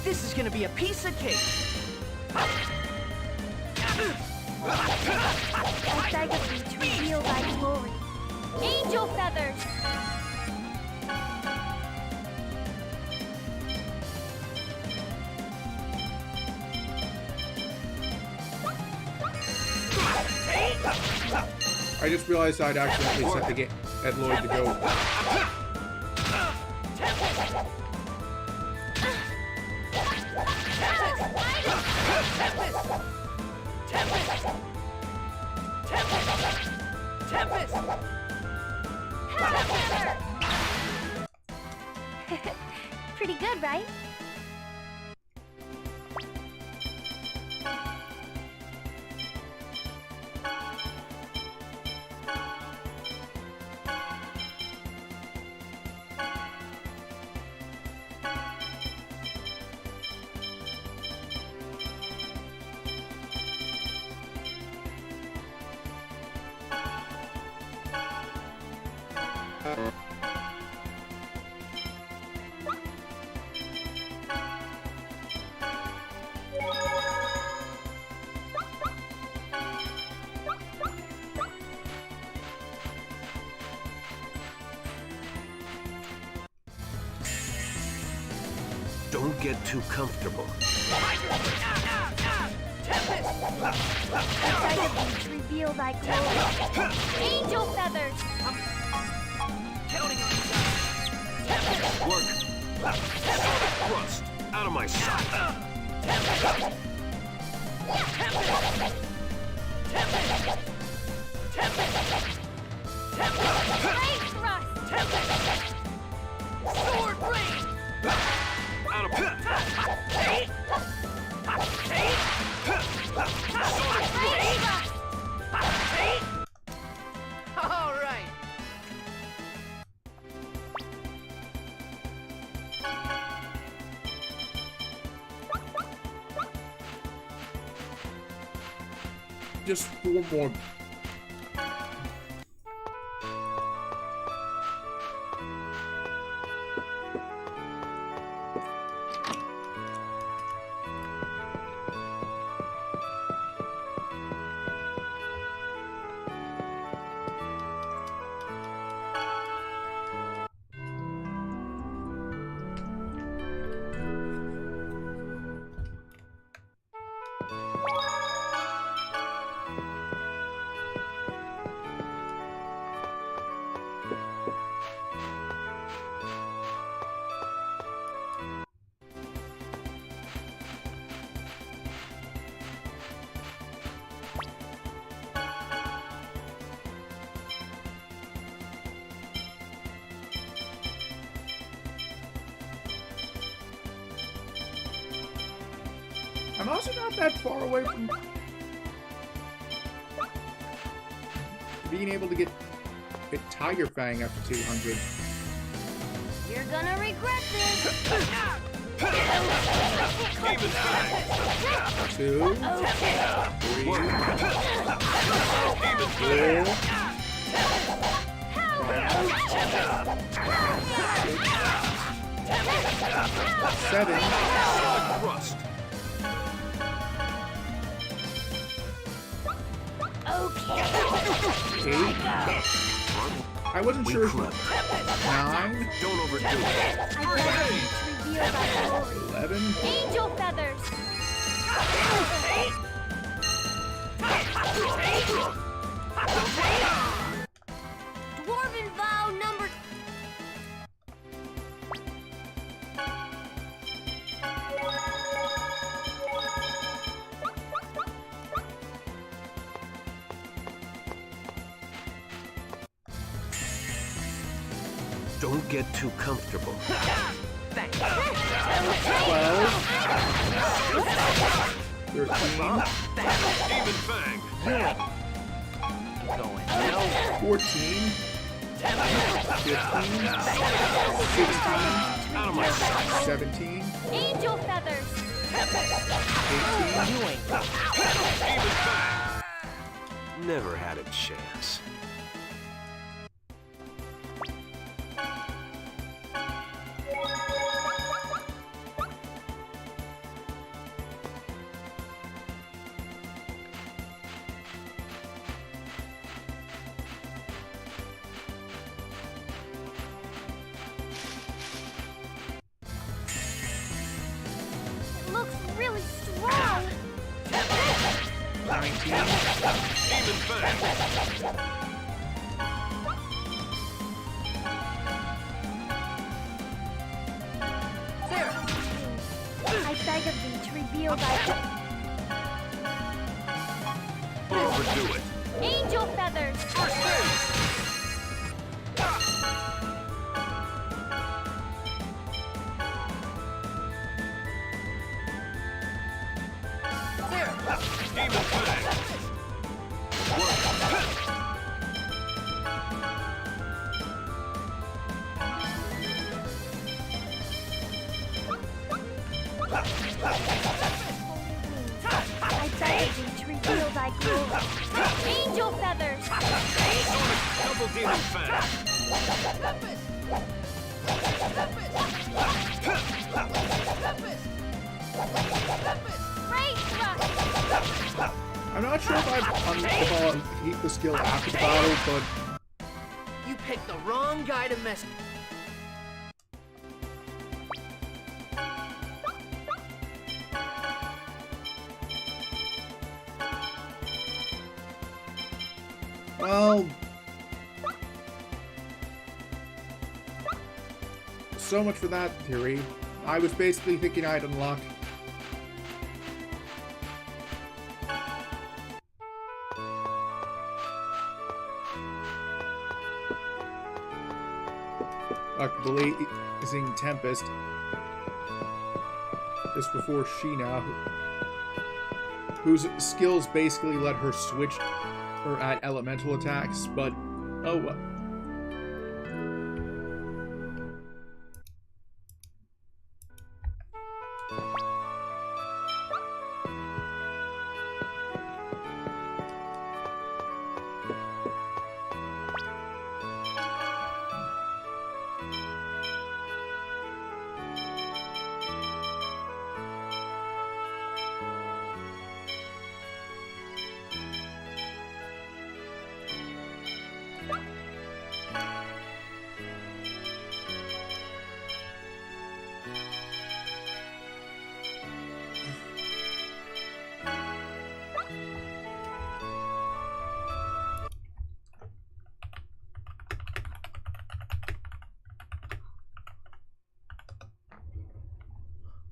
This is gonna be a piece of cake. I beg of you to reveal thy glory. Angel feathers! I just realized I'd accidentally set the game at Lloyd to go. Pretty good, right? Don't get too comfortable. Vtubers reveal thy glory. Angel feathers. Counting on you. Work. Thrust. Out of my sight. Blade thrust. Sword blade. Out of Blade thrust. All right. Just 4 more. I'm also not that far away from being able to get Tiger Fang after 200. You're gonna regret this. 2, 3, 4, 7. thrust. Okay. 8. I wasn't sure if Clever. 9, Don't overdo it. I beg you to reveal thy glory. 11. Angel feathers. Dwarven vow number. Don't get too comfortable. 12. 13. Demon Fang. 14. 15. 16. Out of my sight. 17. Angel feathers. 18. Demon Fang. Never had a chance. It looks really strong. 19. Demon Fang. There! I beg of thee to reveal thy Don't overdo it. angel feathers. First base! There! Demon Fang. I beg of thee to reveal thy glory. Angel feathers. Double Demon Fang. Tempest! Great thrust. I'm not sure if I'll keep the skill after the battle, but You picked the wrong guy to mess. well, so much for that theory. I was basically thinking I'd unlock. Blazing Tempest just before Sheena, whose skills basically let her switch or add elemental attacks, but oh well.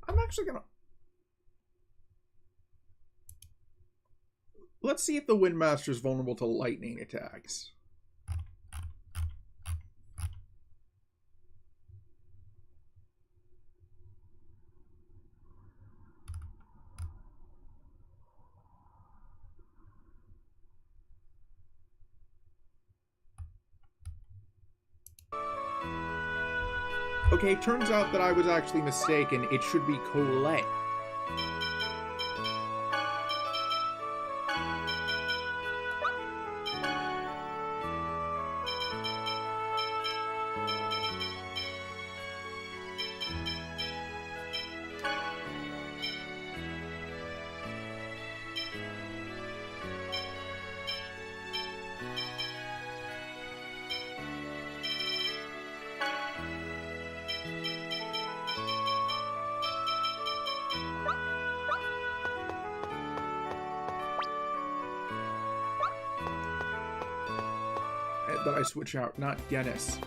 I'm actually gonna... Let's see if the Windmaster is vulnerable to lightning attacks. Okay, turns out that I was actually mistaken. It should be Colette. That I switch out, not Dennis.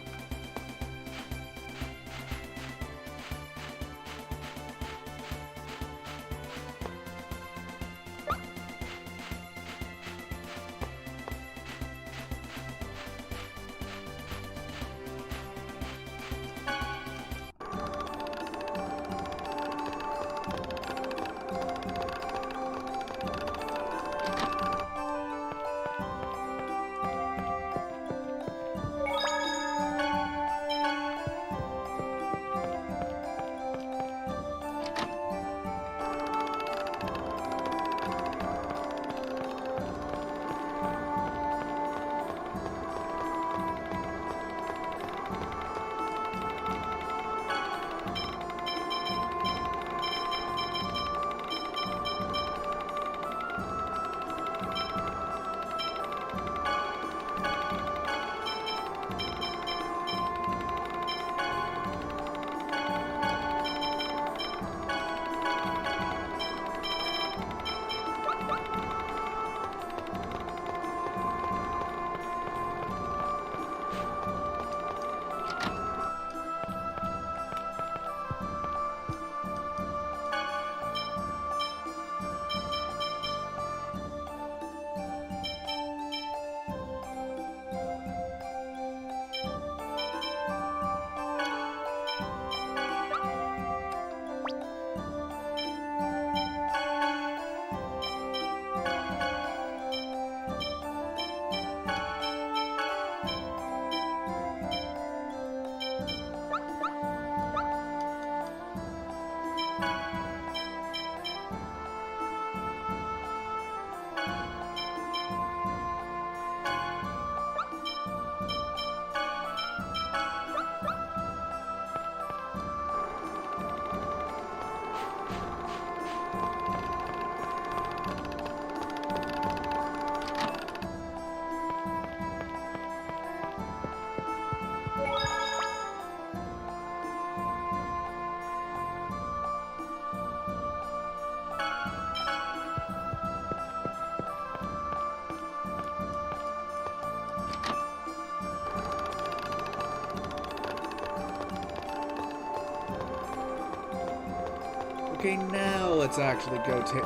Okay, now let's actually go take...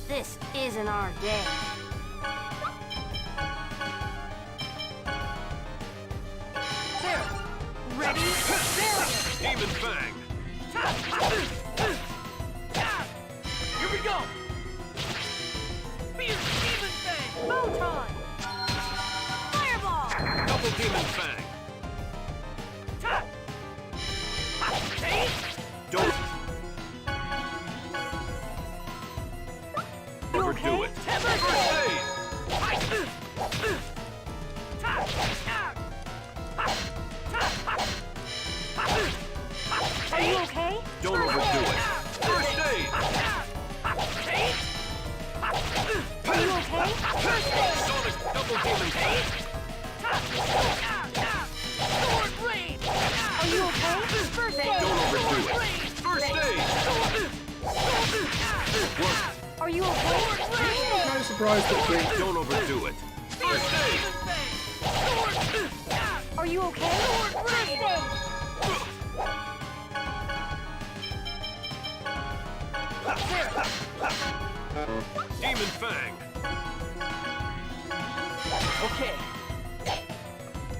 This isn't our day. There. Ready? There. Demon Fang! Here we go. Fierce Demon Fang. Photon! Fireball! Double Demon Fang! Don't overdo it! First aid! Are you okay? Don't overdo it! First aid! Are you okay? First aid! Sonic Double Demon Fang! Sword Rain. Are you okay? First aid! Don't overdo it! First aid! Work! Are you okay? I'm kind of surprised that they... Don't overdo it! First aid! Are you okay? First aid! Demon Fang! Okay.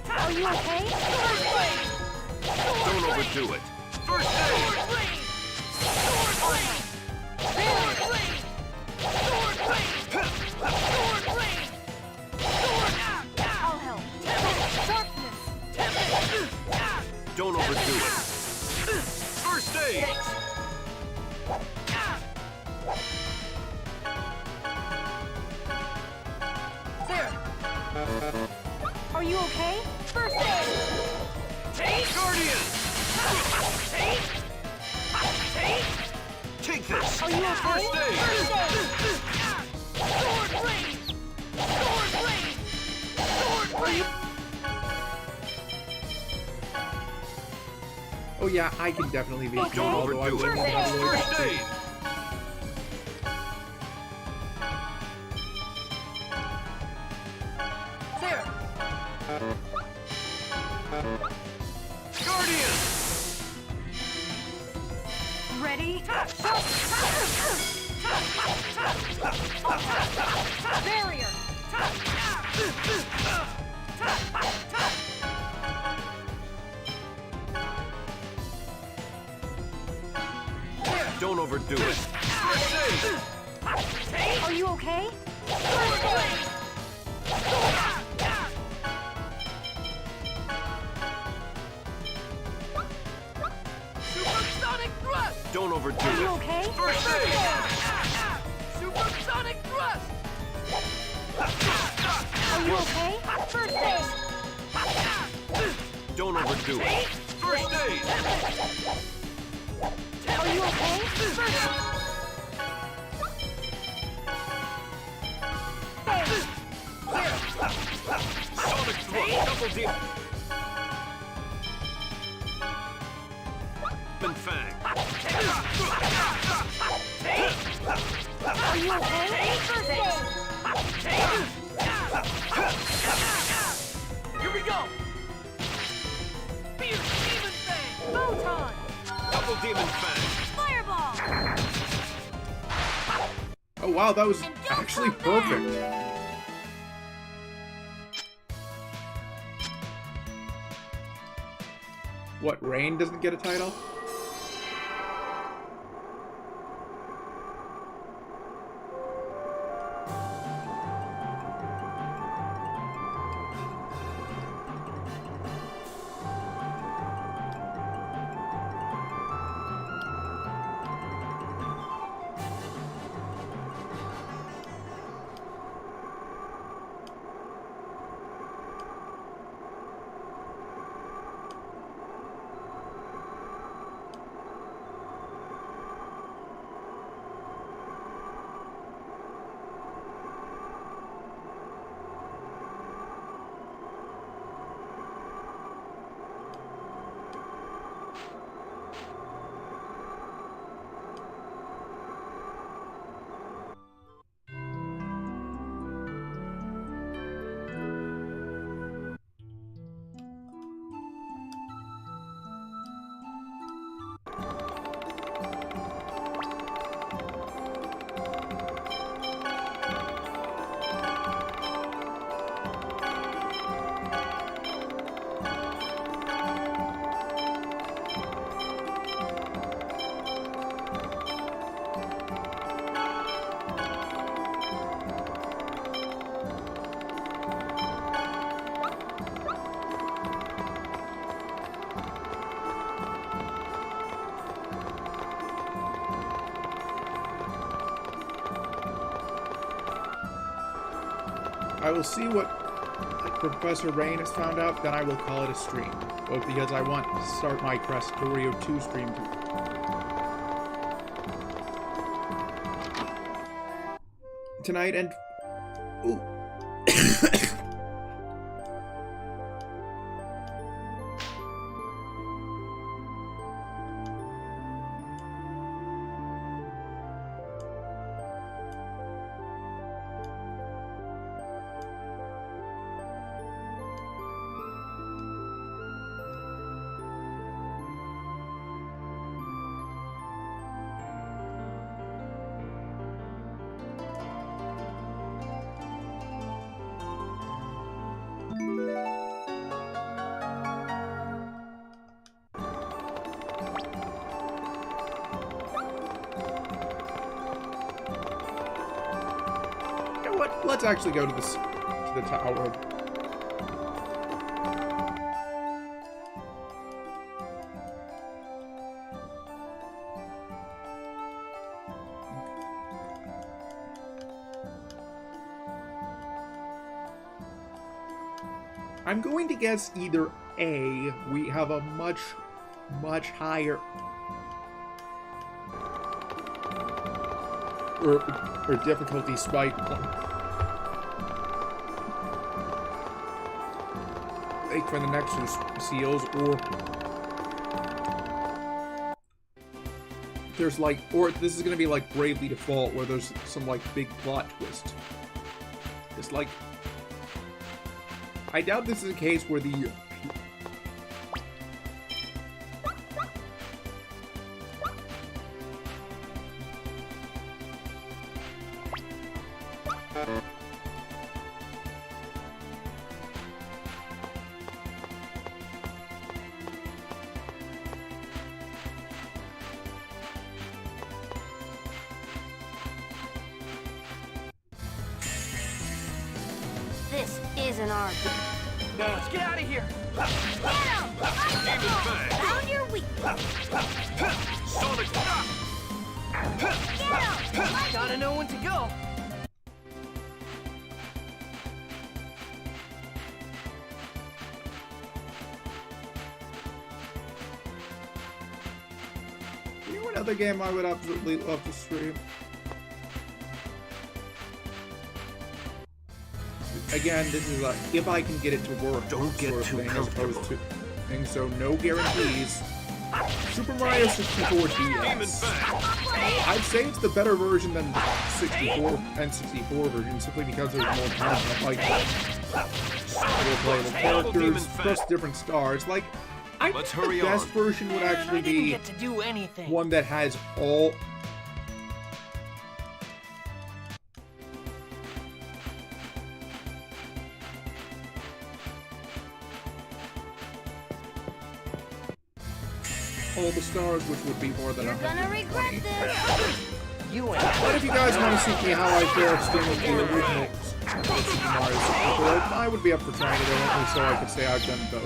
Are you okay? First aid! Don't overdo it! First aid! I'll help. Sharpness! Don't overdo it! First aid! There. Are you okay? First aid! Guardian! Take this! Are you okay? First aid! First aid! Sword Rain. Sword Rain. Sword Rain. Oh yeah, I can definitely be... Okay. Don't although I overdo wouldn't it! have really First aid! There. Guardian! Ready? Barrier! Don't overdo it! First aid! Are you okay? First aid! Supersonic Thrust. Don't overdo Are you it! okay? First aid! Supersonic Thrust. Are you okay? First aid! Don't overdo it! First aid! Are you okay? First aid! Sonic Thrust! Double Demon Fang! Are you okay? First aid! Double Demon Fang. Fireball! Oh wow, that was And don't actually come back. perfect. What, Rain doesn't get a title? I will see what Professor Rain has found out, then I will call it a stream. Both because I want to start my Crestorio 2 stream tonight, and... Ooh. Let's actually go to the tower. I'm going to guess either A, we have a much higher or difficulty spike for the Nexus seals, or there's like, or this is gonna be like Bravely Default, where there's some like big plot twist. It's like, I doubt this is a case where the This isn't our Let's get out of here. Get him! Found your weakness. Sonic Shock! Get him! Gotta know when to go. You know another game I would absolutely love to stream? Again, this is like, if I can get it to work, Don't get sort of too thing, as comfortable. opposed to things, so no guarantees. Super Mario 64 Demon DS. Fang! I'd say it's the better version than the 64 and 64 version, simply because there's more content, like more playable characters, plus different stars. Like, I Let's think hurry the best on. version would Man, actually I didn't be get to do anything. one that has all... all the stars, which would be more than You're gonna 120. regret this. You ain't. But if you guys want to see me how I fare staying with the original Super Mario 64, I would be up for trying it only so I could say I've done both.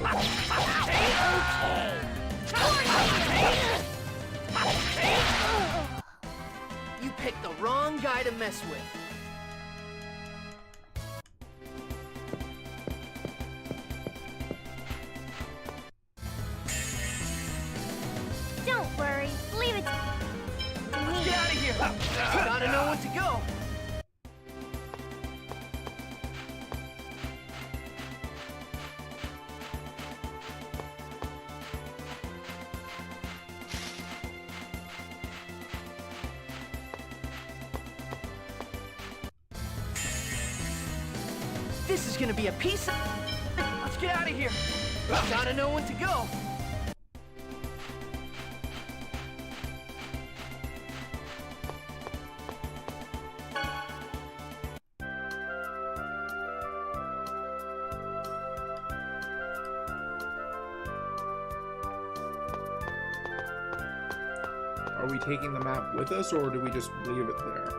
You picked the wrong guy to mess with. Don't worry. Leave it to me. Get out of here. Gotta know when to go. This is gonna be a piece of... Let's get out of here. Gotta know when to go. Are we taking the map with us, or do we just leave it there?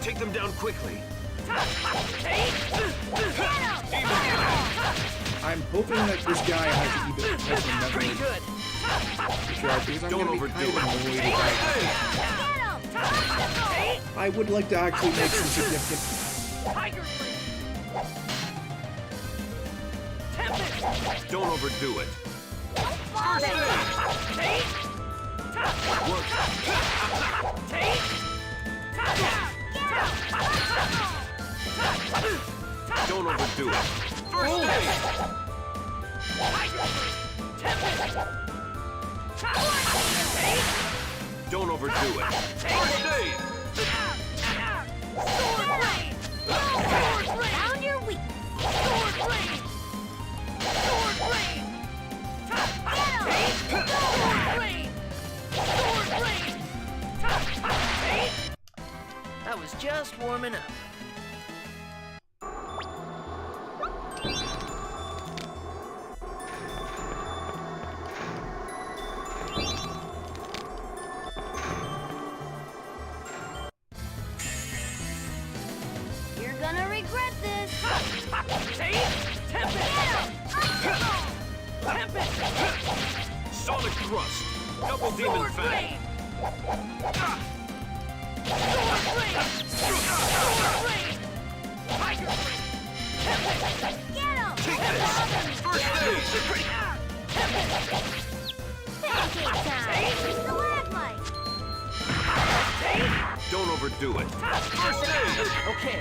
Take them down quickly. I'm hoping that this guy has even Pretty memory good. because I'm Don't going to be overdo kind of it. annoyed about I would like to actually make some significant... Tiger Tempest. Don't overdo it. Work. Don't overdo it. First aid. Don't overdo it. First aid. Found your weak. That was just warming up. Triple Demon Fang! Sword Blade! Sword Blade! Tiger Blade! Get him! Take this! First stage! Pancake time! Stalagmite! Don't overdo it. First stage! Okay.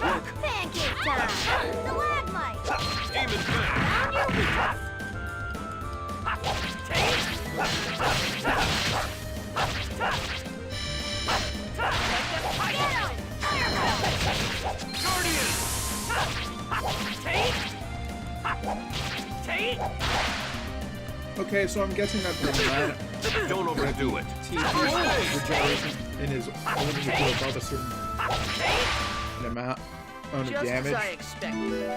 Work! Pancake time! Stalagmite! Demon Fang! Down your weakness! Get him! Fireball! Guardian! Okay, so I'm guessing that the man Don't overdo it. regeneration in his only to go above a certain amount of Just damage. as I expected.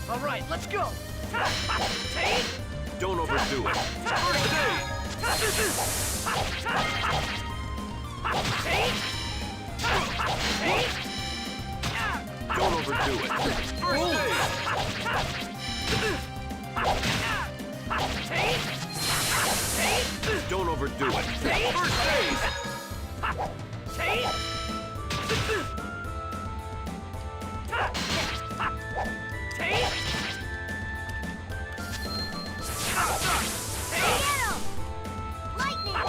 All right, let's go. Don't overdo it. First stage! Don't overdo it. First stage! Don't overdo it. First stage! Get him! Lightning!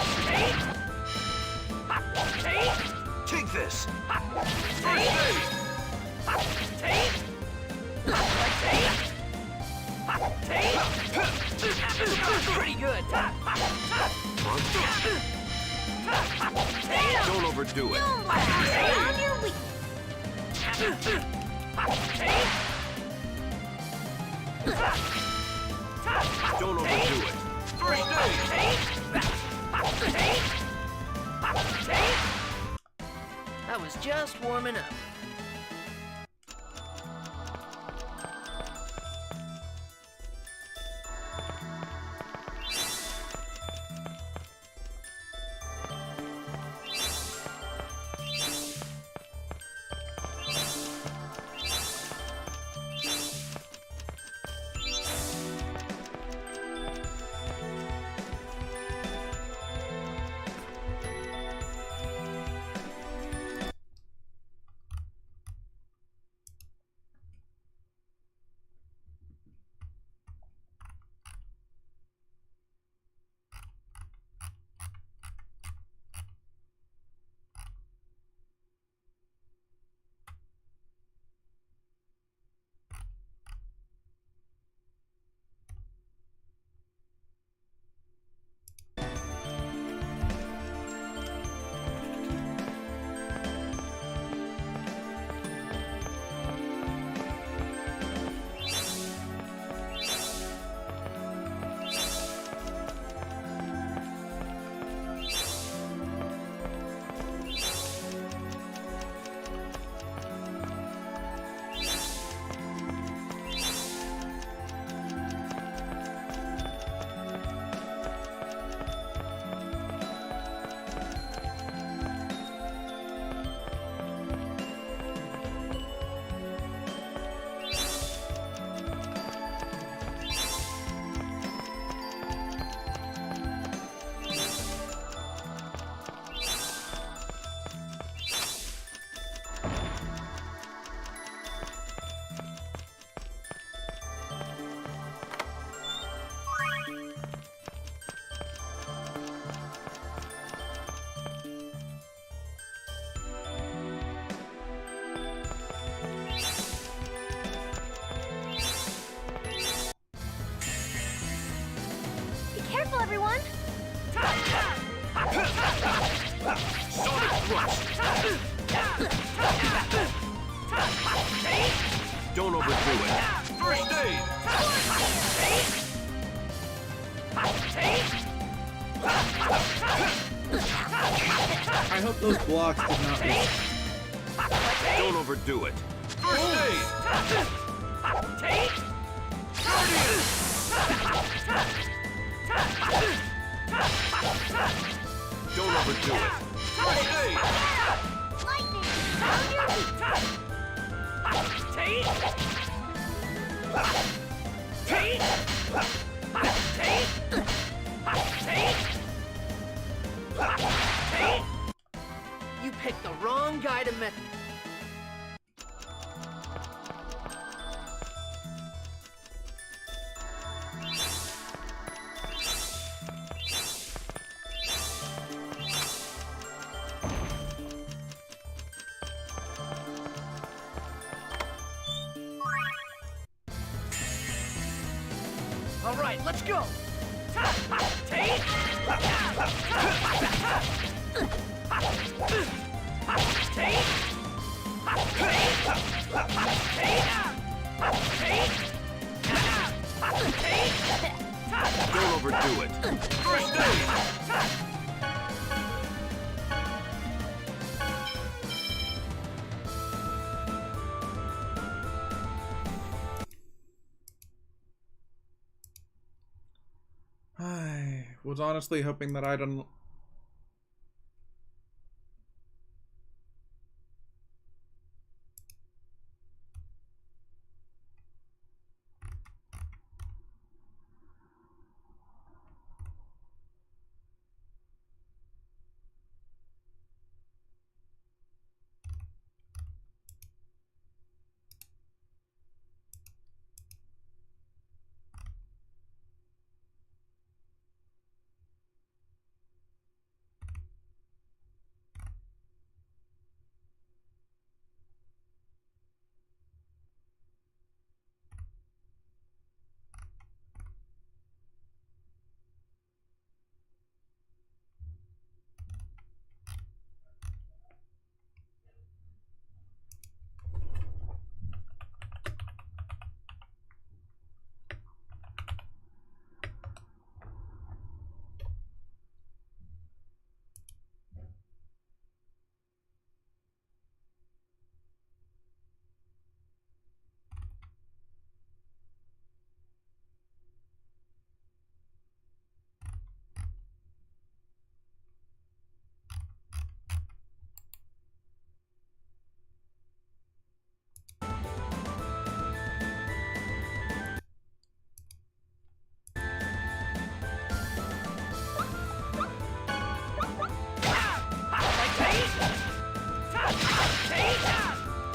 Take this! First stage! Pretty good. Don't overdo it. Down your weakness! Don't overdo it. First stage! I was just warming up. thrust. Don't overdo it. First aid. I hope those blocks did not miss. Don't overdo it. First aid. Guardian. Don't overdo it. First aid. Lightning! You picked the wrong guy to mess. All right, let's go. Don't overdo it. First aid. I was honestly hoping that I'd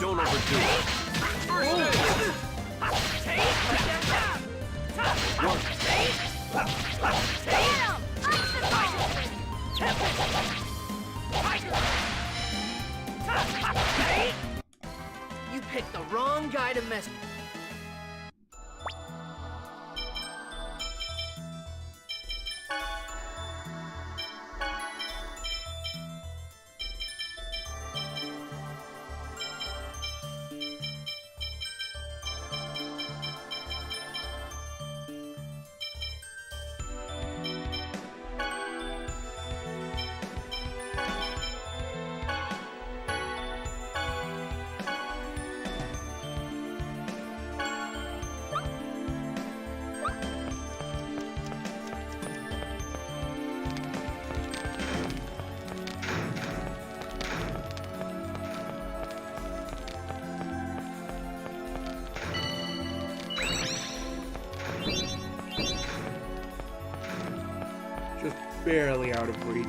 Don't overdo it. First aid. You picked the wrong guy to mess. just barely out of reach.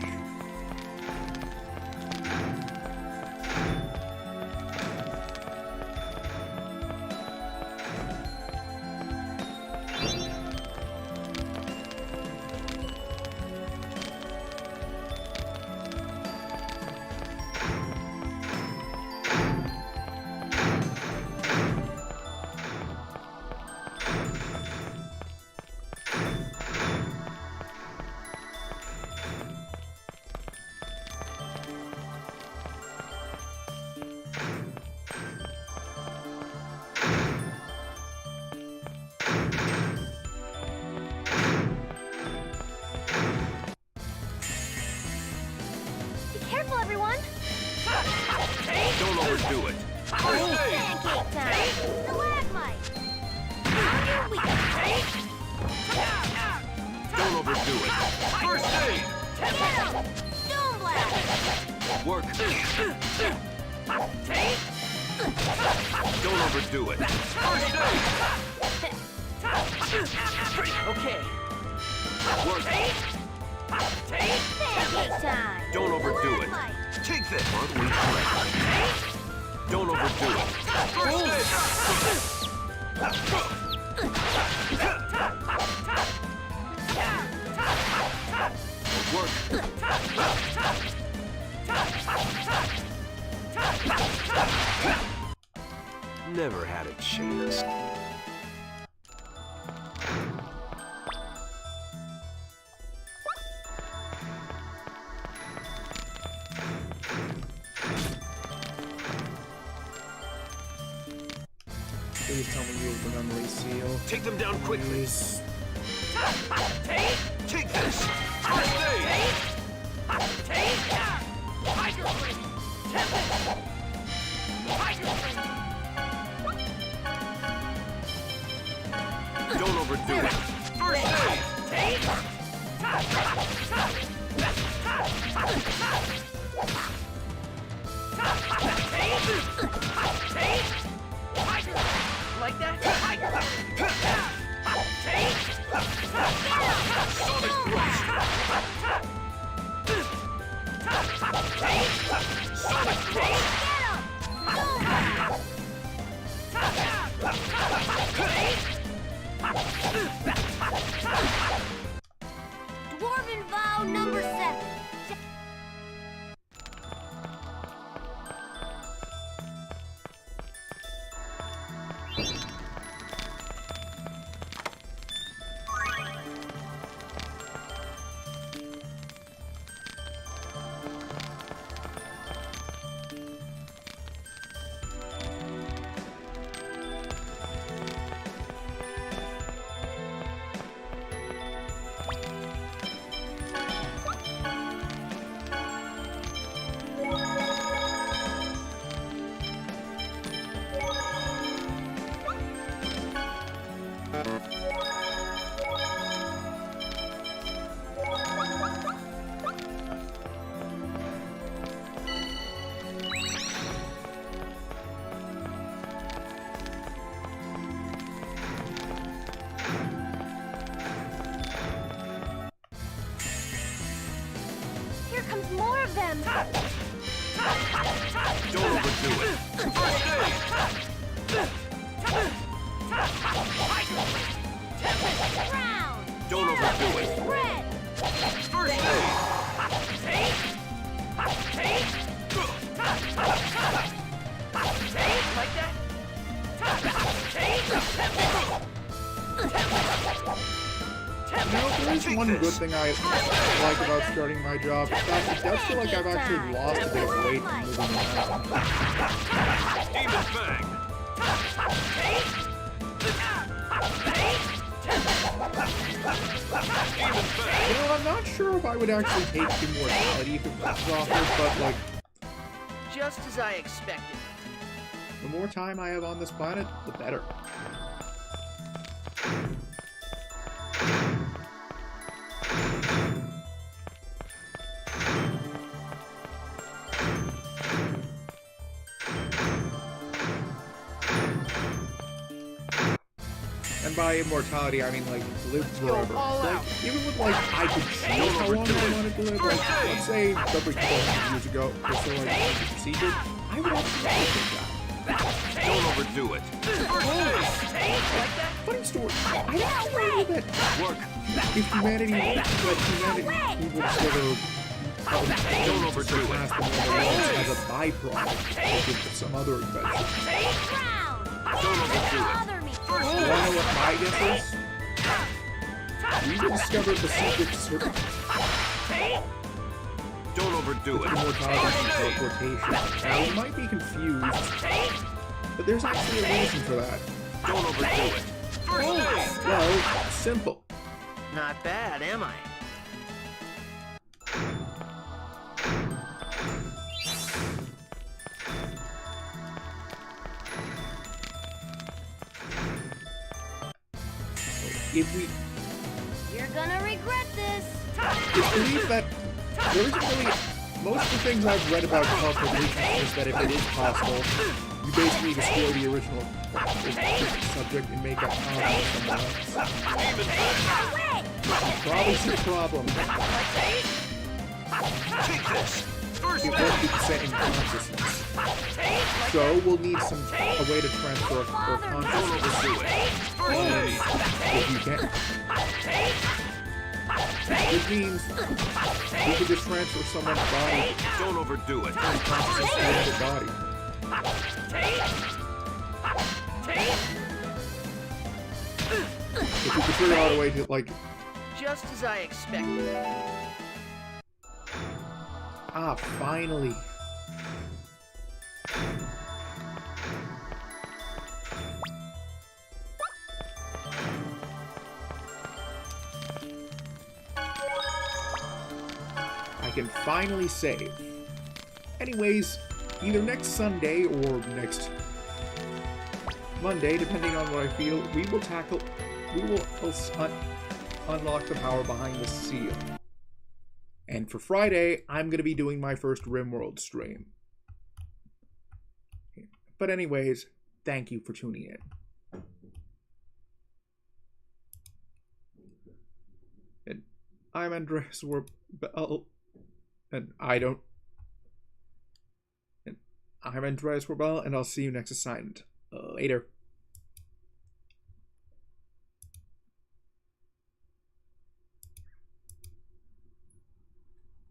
First aid! Get him! Stone blast! Work. Don't overdo it. First aid! Okay. Work. Pancake time! Don't overdo it. Light. Take this. Hardly correct. Don't overdo it. First aid! Work. Never had a chance. Please tell me you have the memory seal. Take them down quickly. Please. Take this. First aid! Don't overdo it. First aid! Like that? Sonic thrust! Sonic thrust! Dwarven vow number 7. Here comes more of them. Don't overdo it. First aid! Round. Don't overdo it. Red. First aid! Like that? You know, there is one good thing I like about starting my job. In fact, it does feel like I've actually lost a bit of weight moving around. Demon Fang! Demon Fang! You know, I'm not sure if I would actually take immortality if it was offered, but like, Just as I expected. the more time I have on this planet, the better. And by immortality, I mean, like, live forever. all Like, out. even with, like, I could choose how long I wanted to live, like, let's say, every 12 years ago, or so, like, the procedure, I would actually take that. Don't overdo it. First aid! Funny story, I actually know that Work. if humanity would discover Don't overdo it. surpass the normal laws as a byproduct of some other invention. Round. Don't overdo it. Bother me. You wanna know what my guess is? We discovered the secret circuit Don't overdo it. immortality First and aid! teleportation. Now, you might be confused, but there's actually a reason for that. Don't overdo it. First aid! Well, simple. Not bad, am I? If we... You're gonna regret this. It's believed that there isn't really... Most of the things I've read about teleportation is that if it is possible, you basically destroy the original subject and make a copy of someone else. Probably some problem. Take this. First It won't be the same consciousness. So we'll need a way to transfer our consciousness. And if you can. Which means we could just transfer someone's body. Don't overdo it. Consciousness to their body. If we could figure out a way to, like... Just as I expected. Ah, finally. I can finally save. Anyways, either next Sunday or next Monday, depending on what I feel, we will unlock the power behind the seal. And for Friday, I'm going to be doing my first RimWorld stream. But anyways, thank you for tuning in. And I'm Andres Werbel, and I'm Andres Werbel, and I'll see you next assignment. Later.